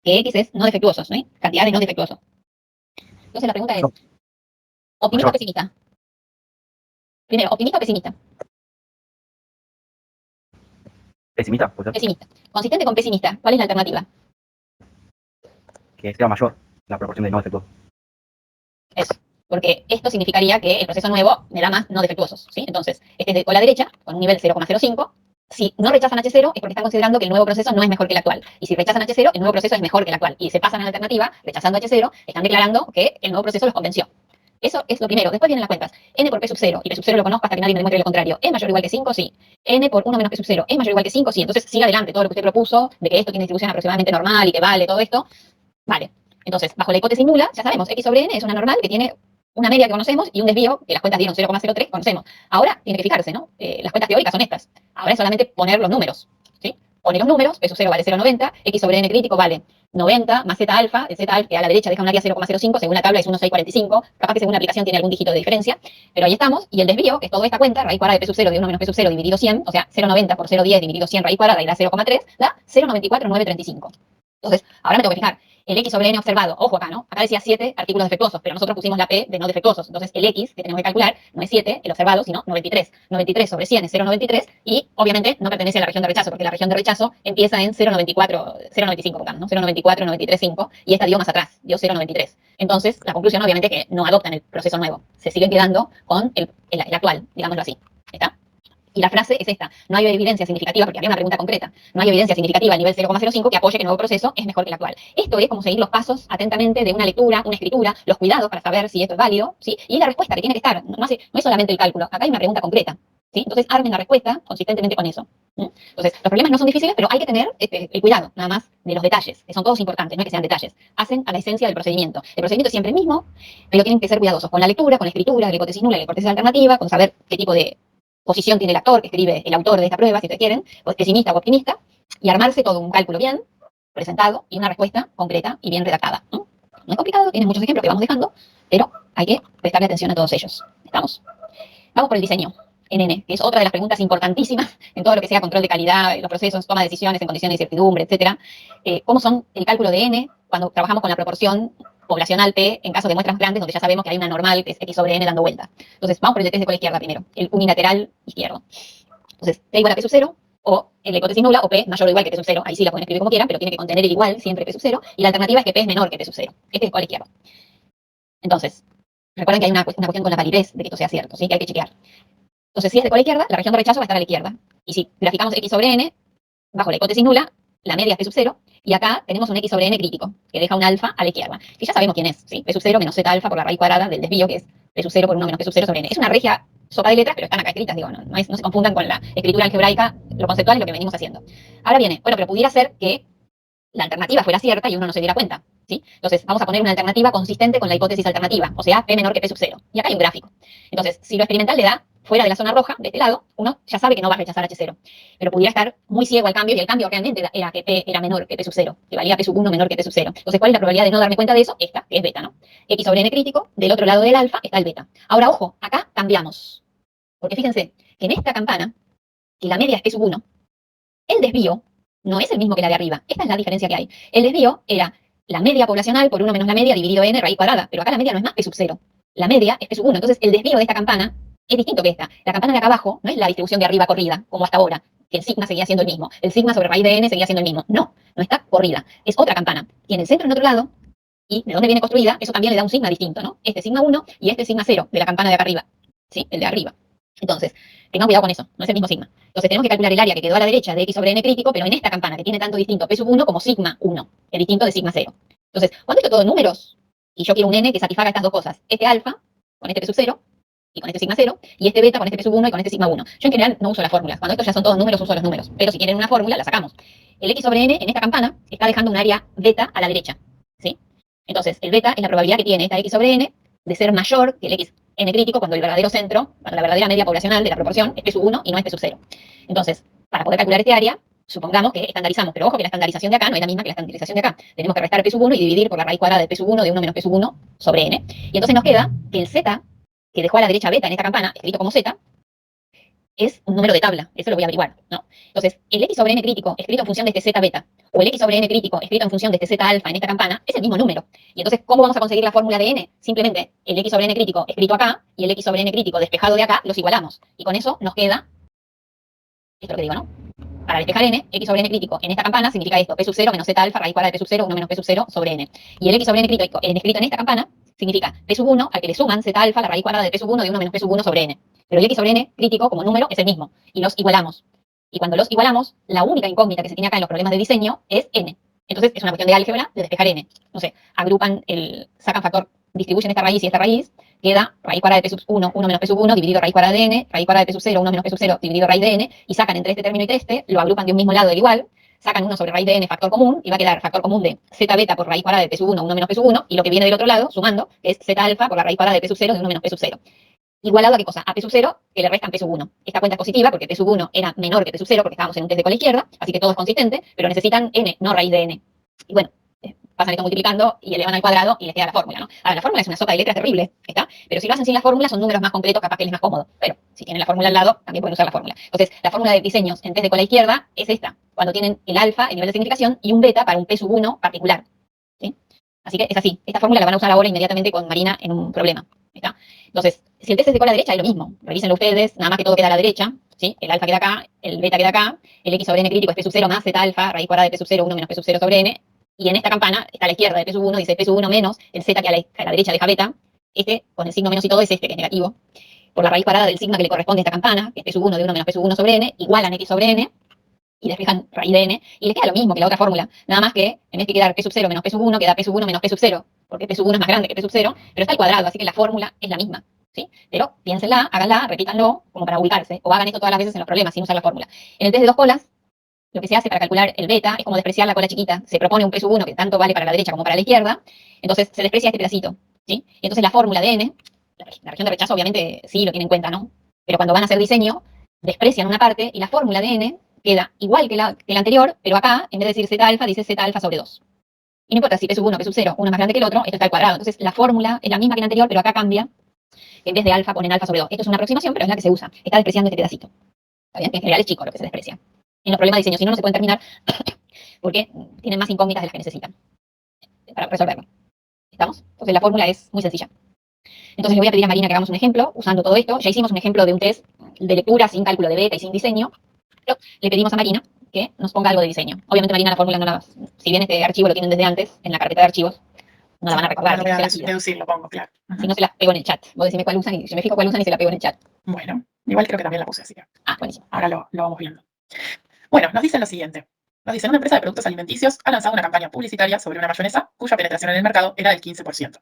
que X es no defectuosos, ¿no? Cantidad de no defectuosos. Entonces la pregunta es,
No.
¿optimista o
Mayor.
pesimista? Primero, ¿optimista o pesimista?
Pesimista, puede ser.
Pesimista. Consistente con pesimista, ¿cuál es la alternativa?
Que sea mayor la proporción de no defectuosos.
Eso. Porque esto significaría que el proceso nuevo me da más no defectuosos, ¿sí? Entonces, este es de cola derecha, con un nivel 0,05. Si no rechazan H0 es porque están considerando que el nuevo proceso no es mejor que el actual. Y si rechazan H0, el nuevo proceso es mejor que el actual. Y se pasan a la alternativa, rechazando H0, están declarando que el nuevo proceso los convenció. Eso es lo primero. Después vienen las cuentas. N por P sub 0, y P sub 0 lo conozco hasta que nadie me demuestre lo contrario. ¿Es mayor o igual que 5? Sí. N por 1 menos P sub 0, ¿es mayor o igual que 5? Sí. Entonces sigue adelante todo lo que usted propuso, de que esto tiene distribución aproximadamente normal y que vale todo esto. Vale. Entonces, bajo la hipótesis nula, ya sabemos, X sobre N es una normal que tiene una media que conocemos y un desvío, que las cuentas dieron 0,03, conocemos. Ahora tiene que fijarse, ¿no? Las cuentas teóricas son estas. Ahora es solamente poner los números, ¿sí? Pone los números, P sub 0 vale 0,90, X sobre N crítico vale 90 más Z alfa, el Z alfa que a la derecha deja un área 0,05, según la tabla es 1,645, capaz que según la aplicación tiene algún dígito de diferencia, pero ahí estamos, y el desvío, que es toda esta cuenta, raíz cuadrada de P sub 0 de 1 menos P sub 0 dividido 100, o sea, 0,90 por 0,10 dividido 100 raíz cuadrada y da 0,3, da 0,94935. Entonces, ahora me tengo que fijar, el X sobre N observado, ojo acá, ¿no? Acá decía 7 artículos defectuosos, pero nosotros pusimos la P de no defectuosos. Entonces, el X que tenemos que calcular no es 7, el observado, sino 93. 93 sobre 100 es 0,93 y, obviamente, no pertenece a la región de rechazo, porque la región de rechazo empieza en 0,95, ¿no? 0,94, 93,5, y esta dio más atrás, dio 0,93. Entonces, la conclusión, obviamente, es que no adoptan el proceso nuevo. Se siguen quedando con el actual, digámoslo así. ¿Está? Y la frase es esta: no hay evidencia significativa, porque había una pregunta concreta, no hay evidencia significativa a nivel 0,05 que apoye que el nuevo proceso es mejor que el actual. Esto es como seguir los pasos atentamente de una lectura, una escritura, los cuidados para saber si esto es válido, ¿sí? Y la respuesta que tiene que estar, no es solamente el cálculo, acá hay una pregunta concreta, ¿sí? Entonces armen la respuesta consistentemente con eso. ¿Sí? Entonces, los problemas no son difíciles, pero hay que tener el cuidado, nada más, de los detalles, que son todos importantes, no es que sean detalles, hacen a la esencia del procedimiento. El procedimiento es siempre el mismo, pero tienen que ser cuidadosos con la lectura, con la escritura, la hipótesis nula, la hipótesis alternativa, con saber qué tipo de posición tiene el actor que escribe el autor de esta prueba, si ustedes quieren, o pesimista o optimista, y armarse todo un cálculo bien presentado y una respuesta concreta y bien redactada. No es complicado, tiene muchos ejemplos que vamos dejando, pero hay que prestarle atención a todos ellos. ¿Estamos? Vamos por el diseño en N, que es otra de las preguntas importantísimas en todo lo que sea control de calidad, los procesos, toma de decisiones en condiciones de incertidumbre, etc. ¿Cómo son el cálculo de N cuando trabajamos con la proporción poblacional P en caso de muestras grandes donde ya sabemos que hay una normal que es X sobre N dando vuelta? Entonces, vamos por el de test de cola izquierda primero, el unilateral izquierdo. Entonces, P igual a P sub 0, o en la hipótesis nula, o P mayor o igual que P sub 0, ahí sí la pueden escribir como quieran, pero tiene que contener el igual siempre P sub 0, y la alternativa es que P es menor que P sub 0. Este es cola izquierda. Entonces, recuerden que hay una cuestión con la validez de que esto sea cierto, ¿sí? Que hay que chequear. Entonces, si es de cola izquierda, la región de rechazo va a estar a la izquierda. Y si graficamos X sobre N, bajo la hipótesis nula, la media es P sub 0, y acá tenemos un X sobre N crítico, que deja un alfa a la izquierda. Y ya sabemos quién es, ¿sí? P sub 0 menos Z alfa por la raíz cuadrada del desvío, que es P sub 0 por 1 menos P sub 0 sobre N. Es una regia sopa de letras, pero están acá escritas, digo, no se confundan con la escritura algebraica, lo conceptual es lo que venimos haciendo. Ahora viene, bueno, pero pudiera ser que la alternativa fuera cierta y uno no se diera cuenta, ¿sí? Entonces, vamos a poner una alternativa consistente con la hipótesis alternativa, o sea, P menor que P sub 0. Y acá hay un gráfico. Entonces, si lo experimental le da fuera de la zona roja, de este lado, uno ya sabe que no va a rechazar H0. Pero pudiera estar muy ciego al cambio, y el cambio realmente era que P era menor que P sub 0, que valía P sub 1 menor que P sub 0. Entonces, ¿cuál es la probabilidad de no darme cuenta de eso? Esta, que es beta, ¿no? X sobre n crítico, del otro lado del alfa está el beta. Ahora, ojo, acá cambiamos. Porque fíjense que en esta campana, que la media es P sub 1, el desvío no es el mismo que la de arriba. Esta es la diferencia que hay. El desvío era la media poblacional por 1 menos la media dividido n raíz cuadrada, pero acá la media no es más P sub 0. La media es P sub 1. Entonces, el desvío de esta campana es distinto que esta. La campana de acá abajo no es la distribución de arriba corrida, como hasta ahora, que el sigma seguía siendo el mismo. El sigma sobre raíz de n seguía siendo el mismo. No, no está corrida. Es otra campana. Tiene el centro en otro lado, y de dónde viene construida, eso también le da un sigma distinto, ¿no? Este sigma 1 y este sigma 0 de la campana de acá arriba. ¿Sí? El de arriba. Entonces, tengan cuidado con eso, no es el mismo sigma. Entonces tenemos que calcular el área que quedó a la derecha de x sobre n crítico, pero en esta campana que tiene tanto distinto P sub 1 como sigma 1, el distinto de sigma 0. Entonces, cuando esto todo en números, y yo quiero un n que satisfaga estas dos cosas, este alfa con este P sub 0 y con este sigma 0, y este beta con este P sub 1 y con este sigma 1. Yo en general no uso las fórmulas, cuando estos ya son todos números uso los números, pero si quieren una fórmula la sacamos. El x sobre n en esta campana está dejando un área beta a la derecha, ¿sí? Entonces, el beta es la probabilidad que tiene esta x sobre n de ser mayor que el x n crítico cuando el verdadero centro, cuando la verdadera media poblacional de la proporción es P sub 1 y no es P sub 0. Entonces, para poder calcular este área, supongamos que estandarizamos, pero ojo que la estandarización de acá no es la misma que la estandarización de acá. Tenemos que restar P sub 1 y dividir por la raíz cuadrada de P sub 1 de 1 menos P sub 1 sobre n. Y entonces nos queda que el z, que dejó a la derecha beta en esta campana, escrito como z, es un número de tabla. Eso lo voy a averiguar, ¿no? Entonces, el x sobre n crítico escrito en función de este z beta, o el x sobre n crítico escrito en función de este z alfa en esta campana, es el mismo número. Y entonces, ¿cómo vamos a conseguir la fórmula de n? Simplemente el x sobre n crítico escrito acá y el x sobre n crítico despejado de acá los igualamos. Y con eso nos queda, esto es lo que digo, ¿no? Para despejar n, x sobre n crítico en esta campana significa esto, P sub 0 menos z alfa raíz cuadrada de P sub 0, 1 menos P sub 0 sobre n. Y el x sobre n crítico escrito en esta campana significa P sub 1 al que le suman z alfa la raíz cuadrada de P sub 1 de 1 menos P sub 1 sobre n. Pero el x sobre n crítico como número es el mismo y los igualamos. Y cuando los igualamos, la única incógnita que se tiene acá en los problemas de diseño es n. Entonces es una cuestión de álgebra de despejar n. No sé, agrupan sacan factor, distribuyen esta raíz y esta raíz, queda raíz cuadrada de P sub 1, 1 menos P sub 1 dividido raíz cuadrada de n, raíz cuadrada de P sub 0, 1 menos P sub 0 dividido raíz de n, y sacan entre este término y este, lo agrupan de un mismo lado del igual, sacan 1 sobre raíz de n factor común, y va a quedar factor común de z beta por raíz cuadrada de P sub 1, 1 menos P sub 1, y lo que viene del otro lado, sumando, que es z alfa por la raíz cuadrada de P sub 0 de 1 menos P sub 0. Igualado a qué cosa? A P sub 0, que le restan P sub 1. Esta cuenta es positiva porque P sub 1 era menor que P sub 0 porque estábamos en un test de cola izquierda, así que todo es consistente, pero necesitan n, no raíz de n. Y bueno, pasan esto multiplicando y elevan al cuadrado y les queda la fórmula, ¿no? Ahora, la fórmula es una sopa de letras terrible, ¿está? Pero si lo hacen sin la fórmula, son números más completos, capaz que les es más cómodo. Pero si tienen la fórmula al lado, también pueden usar la fórmula. Entonces, la fórmula de diseños en test de cola izquierda es esta, cuando tienen el alfa, el nivel de significación, y un beta para un P sub 1 particular, ¿sí? Así que es así. Esta fórmula la van a usar ahora inmediatamente con Marina en un problema, ¿está? Entonces, si el test es de cola derecha, es lo mismo. Revísenlo ustedes, nada más que todo queda a la derecha, ¿sí? El alfa queda acá, el beta queda acá, el x sobre n crítico es P sub 0 más z alfa, raíz cuadrada de P sub 0, 1 menos P sub 0 sobre n, y en esta campana está a la izquierda de P sub 1, dice P sub 1 menos el z que a la derecha deja beta, este con el signo menos y todo es este, que es negativo, por la raíz cuadrada del sigma que le corresponde a esta campana, que es P sub 1 de 1 menos P sub 1 sobre n, igual a x sobre n, y despejan raíz de n, y les queda lo mismo que la otra fórmula, nada más que en vez de quedar P sub 0 menos P sub 1, queda P sub 1 menos P sub 0, porque P sub 1 es más grande que P sub 0, pero está al cuadrado, así que la fórmula es la misma, ¿sí? Pero piénsenla, háganla, repítanlo, como para ubicarse, o hagan esto todas las veces en los problemas sin usar la fórmula. En el test de dos colas, lo que se hace para calcular el beta es como despreciar la cola chiquita. Se propone un P sub 1 que tanto vale para la derecha como para la izquierda, entonces se desprecia este pedacito, ¿sí? Y entonces la fórmula de n, la región de rechazo obviamente sí lo tienen en cuenta, ¿no? Pero cuando van a hacer diseño, desprecian una parte y la fórmula de n queda igual que la anterior, pero acá, en vez de decir z alfa, dice z alfa sobre 2. Y no importa si P sub 1 o P sub 0, uno es más grande que el otro, esto está al cuadrado. Entonces la fórmula es la misma que la anterior, pero acá cambia. En vez de alfa ponen alfa sobre 2. Esto es una aproximación, pero es la que se usa. Está despreciando este pedacito. ¿Está bien? Que en general es chico lo que se desprecia. En los problemas de diseño, si no, no se pueden terminar porque tienen más incógnitas de las que necesitan para resolverlo. ¿Estamos? Entonces la fórmula es muy sencilla. Entonces le voy a pedir a Marina que hagamos un ejemplo usando todo esto. Ya hicimos un ejemplo de un test de lectura sin cálculo de beta y sin diseño. Pero le pedimos a Marina que nos ponga algo de diseño. Obviamente Marina la fórmula no la... Si bien este archivo lo tienen desde antes, en la carpeta de archivos, no la van a recordar.
No voy a deducir, lo pongo, claro.
Si no, se las pego en el chat. Vos decime cuál usan y yo me fijo cuál usan y se la pego en el chat.
Bueno, igual creo que también la puse, así que
Buenísimo.
ahora lo vamos viendo. Bueno, nos dicen lo siguiente. Nos dicen, una empresa de productos alimenticios ha lanzado una campaña publicitaria sobre una mayonesa cuya penetración en el mercado era del 15%.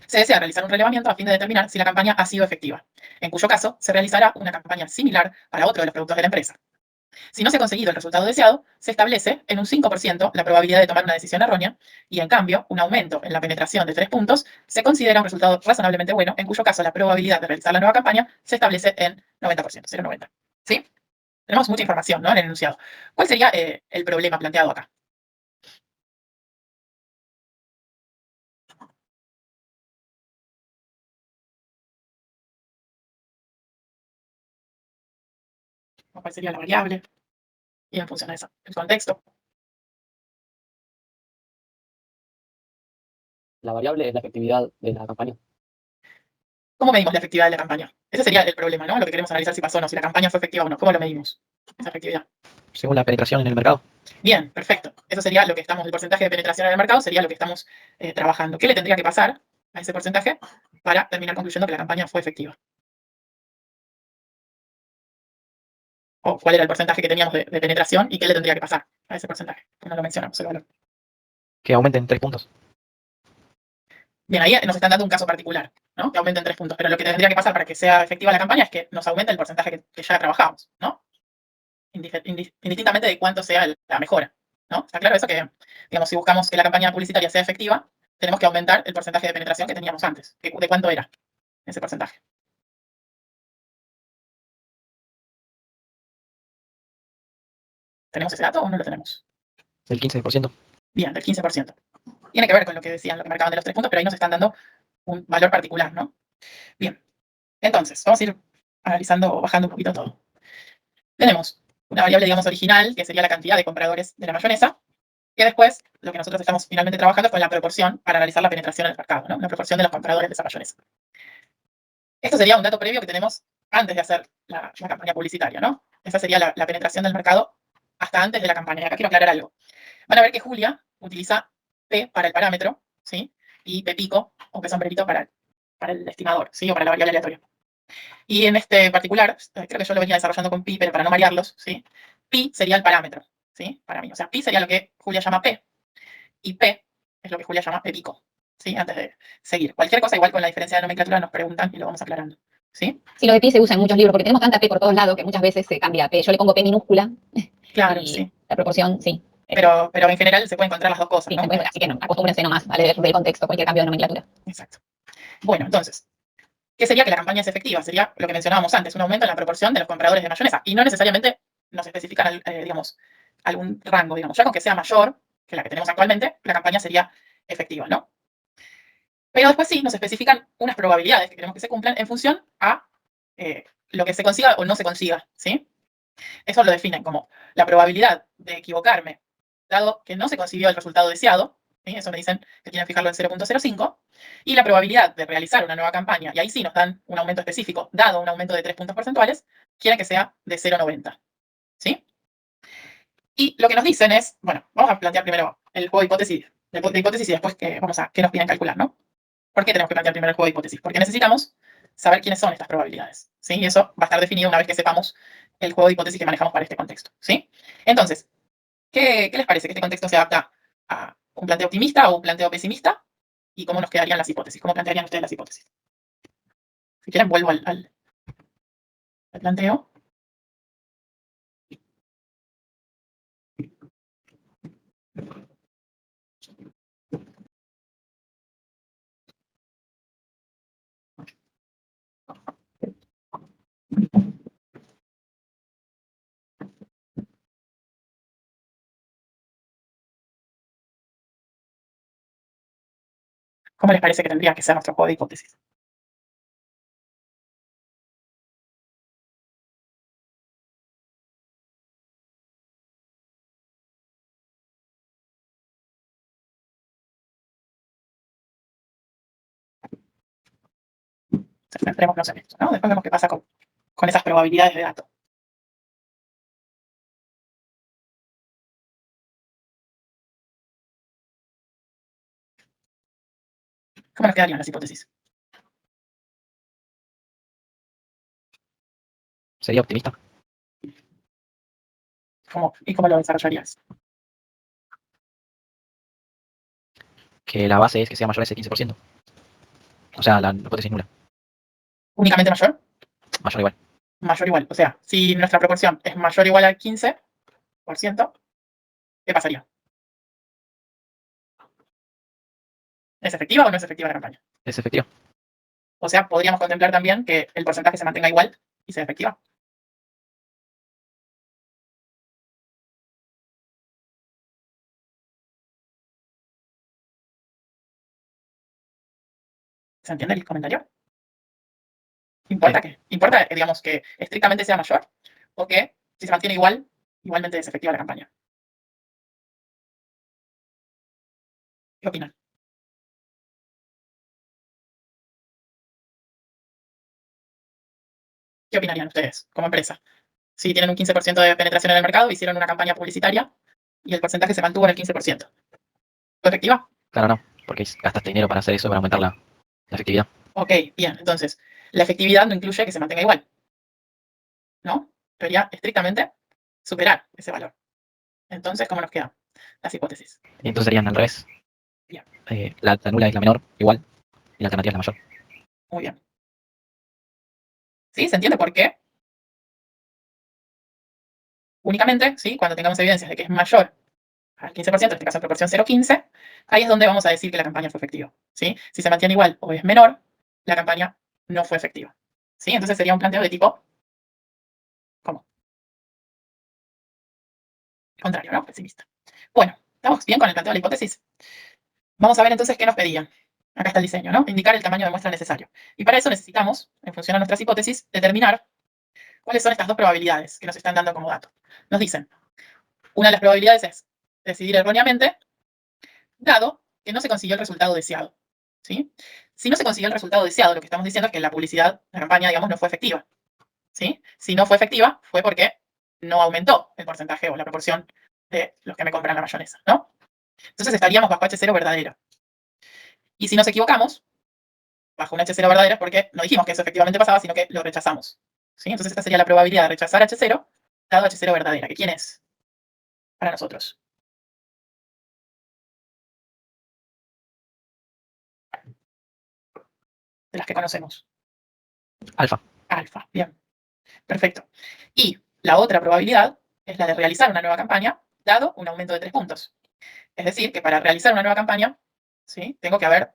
Se desea realizar un relevamiento a fin de determinar si la campaña ha sido efectiva, en cuyo caso se realizará una campaña similar para otro de los productos de la empresa. Si no se ha conseguido el resultado deseado, se establece en un 5% la probabilidad de tomar una decisión errónea y, en cambio, un aumento en la penetración de 3 puntos se considera un resultado razonablemente bueno, en cuyo caso la probabilidad de realizar la nueva campaña se establece en 90%, 0,90. ¿Sí? Tenemos mucha información, ¿no?, en el enunciado. ¿Cuál sería el problema planteado acá? ¿Cuál sería la variable? Y en función de eso, el contexto.
La variable es la efectividad de la campaña.
¿Cómo medimos la efectividad de la campaña? Ese sería el problema, ¿no? Lo que queremos analizar, si pasó o no, si la campaña fue efectiva o no. ¿Cómo lo medimos? Esa efectividad.
Según la penetración en el mercado.
Bien, perfecto. Eso sería lo que estamos, el porcentaje de penetración en el mercado sería lo que estamos trabajando. ¿Qué le tendría que pasar a ese porcentaje para terminar concluyendo que la campaña fue efectiva? ¿O cuál era el porcentaje que teníamos de penetración y qué le tendría que pasar a ese porcentaje? Que no lo mencionamos, el valor.
Que aumenten 3 puntos.
Bien, ahí nos están dando un caso particular, ¿no? Que aumenten 3 puntos. Pero lo que tendría que pasar para que sea efectiva la campaña es que nos aumente el porcentaje que ya trabajamos, ¿no? Indistintamente de cuánto sea la mejora, ¿no? Está claro eso, que, digamos, si buscamos que la campaña publicitaria sea efectiva, tenemos que aumentar el porcentaje de penetración que teníamos antes. ¿De cuánto era ese porcentaje? ¿Tenemos ese dato o no lo tenemos?
Del 15%.
Bien, del 15%. Tiene que ver con lo que decían, lo que marcaban de los 3 puntos, pero ahí nos están dando un valor particular, ¿no? Bien, entonces, vamos a ir analizando o bajando un poquito todo. Tenemos una variable, digamos, original, que sería la cantidad de compradores de la mayonesa, que después lo que nosotros estamos finalmente trabajando es con la proporción para analizar la penetración en el mercado, ¿no? La proporción de los compradores de esa mayonesa. Esto sería un dato previo que tenemos antes de hacer la campaña publicitaria, ¿no? Esa sería la penetración del mercado hasta antes de la campaña. Y acá quiero aclarar algo. Van a ver que Julia utiliza P para el parámetro, ¿sí? Y P pico o P sombrerito para el estimador, ¿sí? O para la variable aleatoria. Y en este particular, creo que yo lo venía desarrollando con pi, pero para no marearlos, ¿sí? Pi sería el parámetro, ¿sí? Para mí. O sea, pi sería lo que Julia llama P, y P es lo que Julia llama P pico, ¿sí? Antes de seguir. Cualquier cosa, igual con la diferencia de nomenclatura, nos preguntan y lo vamos aclarando, ¿sí?
Sí, lo de pi se usa en muchos libros porque tenemos tanta P por todos lados que muchas veces se cambia a P. Yo le pongo P minúscula
Claro,
y
sí.
la proporción, sí.
Pero en general se pueden encontrar las dos cosas,
Sí,
¿no?
así que no, acostúmbrense nomás a leer del contexto cualquier cambio de nomenclatura.
Exacto. Bueno, entonces, ¿qué sería que la campaña es efectiva? Sería lo que mencionábamos antes, un aumento en la proporción de los compradores de mayonesa. Y no necesariamente nos especifican, digamos, algún rango, digamos. Ya con que sea mayor que la que tenemos actualmente, la campaña sería efectiva, ¿no? Pero después sí nos especifican unas probabilidades que queremos que se cumplan en función a lo que se consiga o no se consiga, ¿sí? Eso lo definen como la probabilidad de equivocarme, dado que no se consiguió el resultado deseado, ¿sí? Eso me dicen que quieren fijarlo en 0,05, y la probabilidad de realizar una nueva campaña, y ahí sí nos dan un aumento específico, dado un aumento de 3 puntos porcentuales, quieren que sea de 0,90, ¿sí? Y lo que nos dicen es, bueno, vamos a plantear primero el juego de hipótesis y después vamos a qué nos piden calcular, ¿no? ¿Por qué tenemos que plantear primero el juego de hipótesis? Porque necesitamos saber quiénes son estas probabilidades, ¿sí? Y eso va a estar definido una vez que sepamos el juego de hipótesis que manejamos para este contexto, ¿sí? Entonces, ¿qué les parece que este contexto se adapta a un planteo optimista o un planteo pesimista? ¿Y cómo nos quedarían las hipótesis? ¿Cómo plantearían ustedes las hipótesis? Si quieren, vuelvo al planteo. ¿Cómo les parece que tendría que ser nuestro juego de hipótesis? Centrémonos en esto, ¿no? Después vemos qué pasa con esas probabilidades de dato. ¿Cómo nos quedarían las hipótesis?
Sería optimista.
¿Y cómo lo desarrollarías?
Que la base es que sea mayor a ese 15%. O sea, la hipótesis nula.
¿Únicamente mayor?
Mayor o igual.
mayor o igual. O sea, si nuestra proporción es mayor o igual al 15%, ¿qué pasaría? ¿Es efectiva o no es efectiva la campaña?
Es efectivo.
O sea, podríamos contemplar también que el porcentaje se mantenga igual y sea efectiva. ¿Se entiende el comentario? ¿Importa qué? ¿Importa, digamos, que estrictamente sea mayor? ¿O que si se mantiene igual, igualmente es efectiva la campaña? ¿Qué opinan? ¿Qué opinarían ustedes como empresa? Si tienen un 15% de penetración en el mercado, hicieron una campaña publicitaria y el porcentaje se mantuvo en el 15%. ¿Fue efectiva?
Claro, no. Porque gastaste dinero para hacer eso, para aumentar la efectividad.
Ok, bien. Entonces, la efectividad no incluye que se mantenga igual, ¿no? Debería estrictamente superar ese valor. Entonces, ¿cómo nos quedan las hipótesis?
Y entonces serían al revés.
Bien.
La nula es la menor, igual, y la alternativa es la mayor.
Muy bien. ¿Sí? ¿Se entiende por qué? Únicamente, ¿sí? Cuando tengamos evidencias de que es mayor al 15%, en este caso en proporción 0,15, ahí es donde vamos a decir que la campaña fue efectiva, ¿sí? Si se mantiene igual o es menor, la campaña no fue efectiva, ¿sí? Entonces sería un planteo de tipo, ¿cómo? Contrario, ¿no? Pesimista. Bueno, ¿estamos bien con el planteo de la hipótesis? Vamos a ver entonces qué nos pedían. Acá está el diseño, ¿no? Indicar el tamaño de muestra necesario. Y para eso necesitamos, en función a nuestras hipótesis, determinar cuáles son estas dos probabilidades que nos están dando como dato. Nos dicen, una de las probabilidades es decidir erróneamente, dado que no se consiguió el resultado deseado, ¿sí? Si no se consiguió el resultado deseado, lo que estamos diciendo es que la publicidad, la campaña, digamos, no fue efectiva, ¿sí? Si no fue efectiva, fue porque no aumentó el porcentaje o la proporción de los que me compran la mayonesa, ¿no? Entonces estaríamos bajo H0 verdadero. Y si nos equivocamos, bajo un H0 verdadero es porque no dijimos que eso efectivamente pasaba, sino que lo rechazamos, ¿sí? Entonces esta sería la probabilidad de rechazar H0 dado H0 verdadera, que ¿quién es? Para nosotros. De las que conocemos.
Alfa.
Alfa, bien. Perfecto. Y la otra probabilidad es la de realizar una nueva campaña, dado un aumento de 3 puntos. Es decir, que para realizar una nueva campaña, ¿sí? Tengo que haber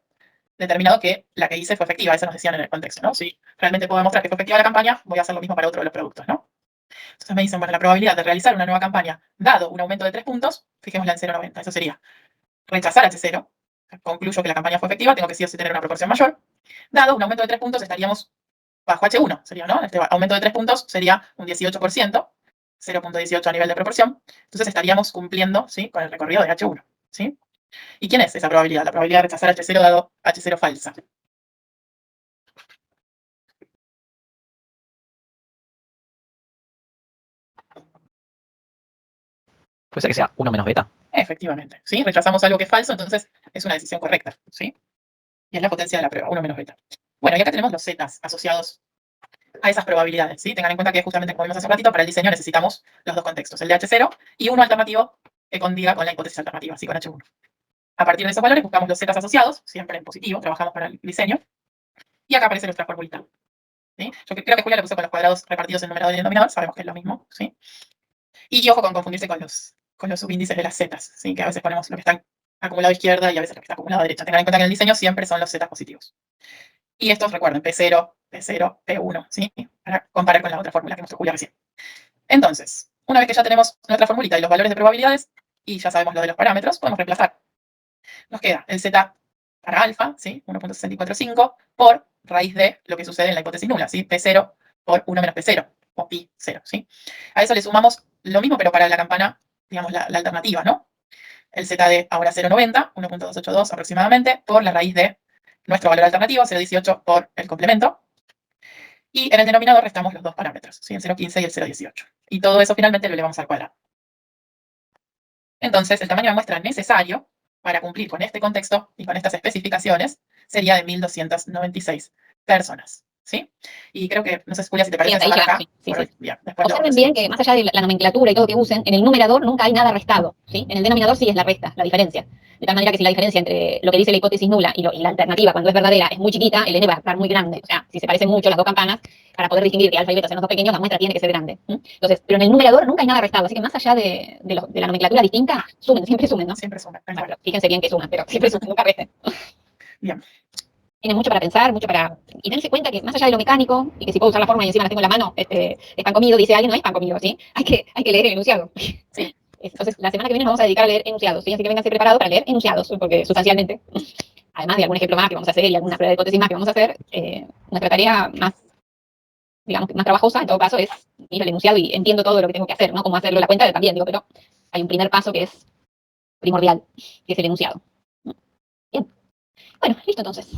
determinado que la que hice fue efectiva. Eso nos decían en el contexto, ¿no? Si realmente puedo demostrar que fue efectiva la campaña, voy a hacer lo mismo para otro de los productos, ¿no? Entonces me dicen, bueno, la probabilidad de realizar una nueva campaña, dado un aumento de 3 puntos, fijémosla en 0,90. Eso sería rechazar H0. Concluyo que la campaña fue efectiva, tengo que sí o sí tener una proporción mayor. Dado un aumento de 3 puntos, estaríamos bajo H1, sería, ¿no? Este aumento de 3 puntos sería un 18%, 0,18 a nivel de proporción. Entonces estaríamos cumpliendo, ¿sí? Con el recorrido de H1, ¿sí? ¿Y quién es esa probabilidad? La probabilidad de rechazar H0 dado H0 falsa.
Puede ser que sea 1 menos beta.
Efectivamente, ¿sí? Rechazamos algo que es falso, entonces es una decisión correcta, ¿sí? Y es la potencia de la prueba, 1 menos beta. Bueno, y acá tenemos los zetas asociados a esas probabilidades, ¿sí? Tengan en cuenta que justamente como vimos hace un ratito, para el diseño necesitamos los dos contextos, el de H0 y uno alternativo que condiga con la hipótesis alternativa, ¿sí? Con H1. A partir de esos valores buscamos los zetas asociados, siempre en positivo, trabajamos para el diseño, y acá aparece nuestra formulita, ¿sí? Yo creo que Julia lo puso con los cuadrados repartidos en numerador y denominador, sabemos que es lo mismo, ¿sí? Y ojo con confundirse con los subíndices de las zetas, ¿sí? Que a veces ponemos lo que está acumulado a izquierda y a veces lo que está acumulado a derecha. Tengan en cuenta que en el diseño siempre son los zetas positivos. Y estos, recuerden, P0, P0, P1, ¿sí? Para comparar con la otra fórmula que mostró Julia recién. Entonces, una vez que ya tenemos nuestra formulita y los valores de probabilidades, y ya sabemos lo de los parámetros, podemos reemplazar. Nos queda el Z para alfa, ¿sí? 1.645 por raíz de lo que sucede en la hipótesis nula, ¿sí? P0 por 1 menos P0, o pi 0, ¿sí? A eso le sumamos lo mismo, pero para la campana, digamos, la alternativa, ¿no? El Z de ahora 0,90, 1.282 aproximadamente, por la raíz de nuestro valor alternativo, 0,18 por el complemento. Y en el denominador restamos los dos parámetros, ¿sí? El 0,15 y el 0,18. Y todo eso finalmente lo elevamos al cuadrado. Entonces, el tamaño de muestra necesario para cumplir con este contexto y con estas especificaciones sería de 1.296 personas. ¿sí? Y creo que, no sé, Julia, si te parece,
hasta ahí
dejar acá.
llegamos, sí,
por
sí,
hoy.
sí.
Bien, después lo
Observen bien que más allá de la nomenclatura y todo que usen, en el numerador nunca hay nada restado, ¿sí? En el denominador sí es la resta, la diferencia. De tal manera que si la diferencia entre lo que dice la hipótesis nula y la alternativa cuando es verdadera es muy chiquita, el n va a estar muy grande. O sea, si se parecen mucho las dos campanas, para poder distinguir que alfa y beta son los dos pequeños, la muestra tiene que ser grande. Entonces, pero en el numerador nunca hay nada restado, así que más allá de la nomenclatura distinta, sumen, siempre sumen, ¿no?
Siempre suma.
Bueno, pero fíjense bien que suman, pero siempre sumen, nunca resten.
Bien.
Tienen mucho para pensar, mucho para... Y dense cuenta que más allá de lo mecánico, y que si puedo usar la forma y encima las tengo en la mano, es pan comido, dice alguien, no es pan comido, ¿sí? Hay que leer el enunciado.
Sí.
Entonces, la semana que viene nos vamos a dedicar a leer enunciados, ¿sí? Así que vénganse preparados para leer enunciados, porque sustancialmente, además de algún ejemplo más que vamos a hacer y alguna prueba de hipótesis más que vamos a hacer, nuestra tarea más, digamos, más trabajosa, en todo caso, es ir al enunciado y entiendo todo lo que tengo que hacer, ¿no? Cómo hacerlo la cuenta también, digo, pero hay un primer paso que es primordial, que es el enunciado. Bien. Bueno, listo entonces.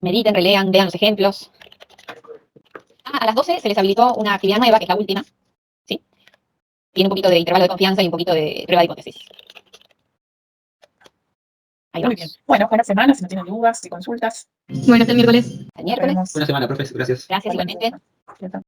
Mediten, relean, vean los ejemplos. A las 12 se les habilitó una actividad nueva, que es la última. ¿Sí? Tiene un poquito de intervalo de confianza y un poquito de prueba de hipótesis. Ahí
Muy
vamos.
bien. Bueno, buena semana, si no tienen dudas y consultas.
Bueno, hasta el miércoles.
El miércoles.
Nos vemos.
Buena semana, profes. Gracias.
Gracias igualmente.
Bien.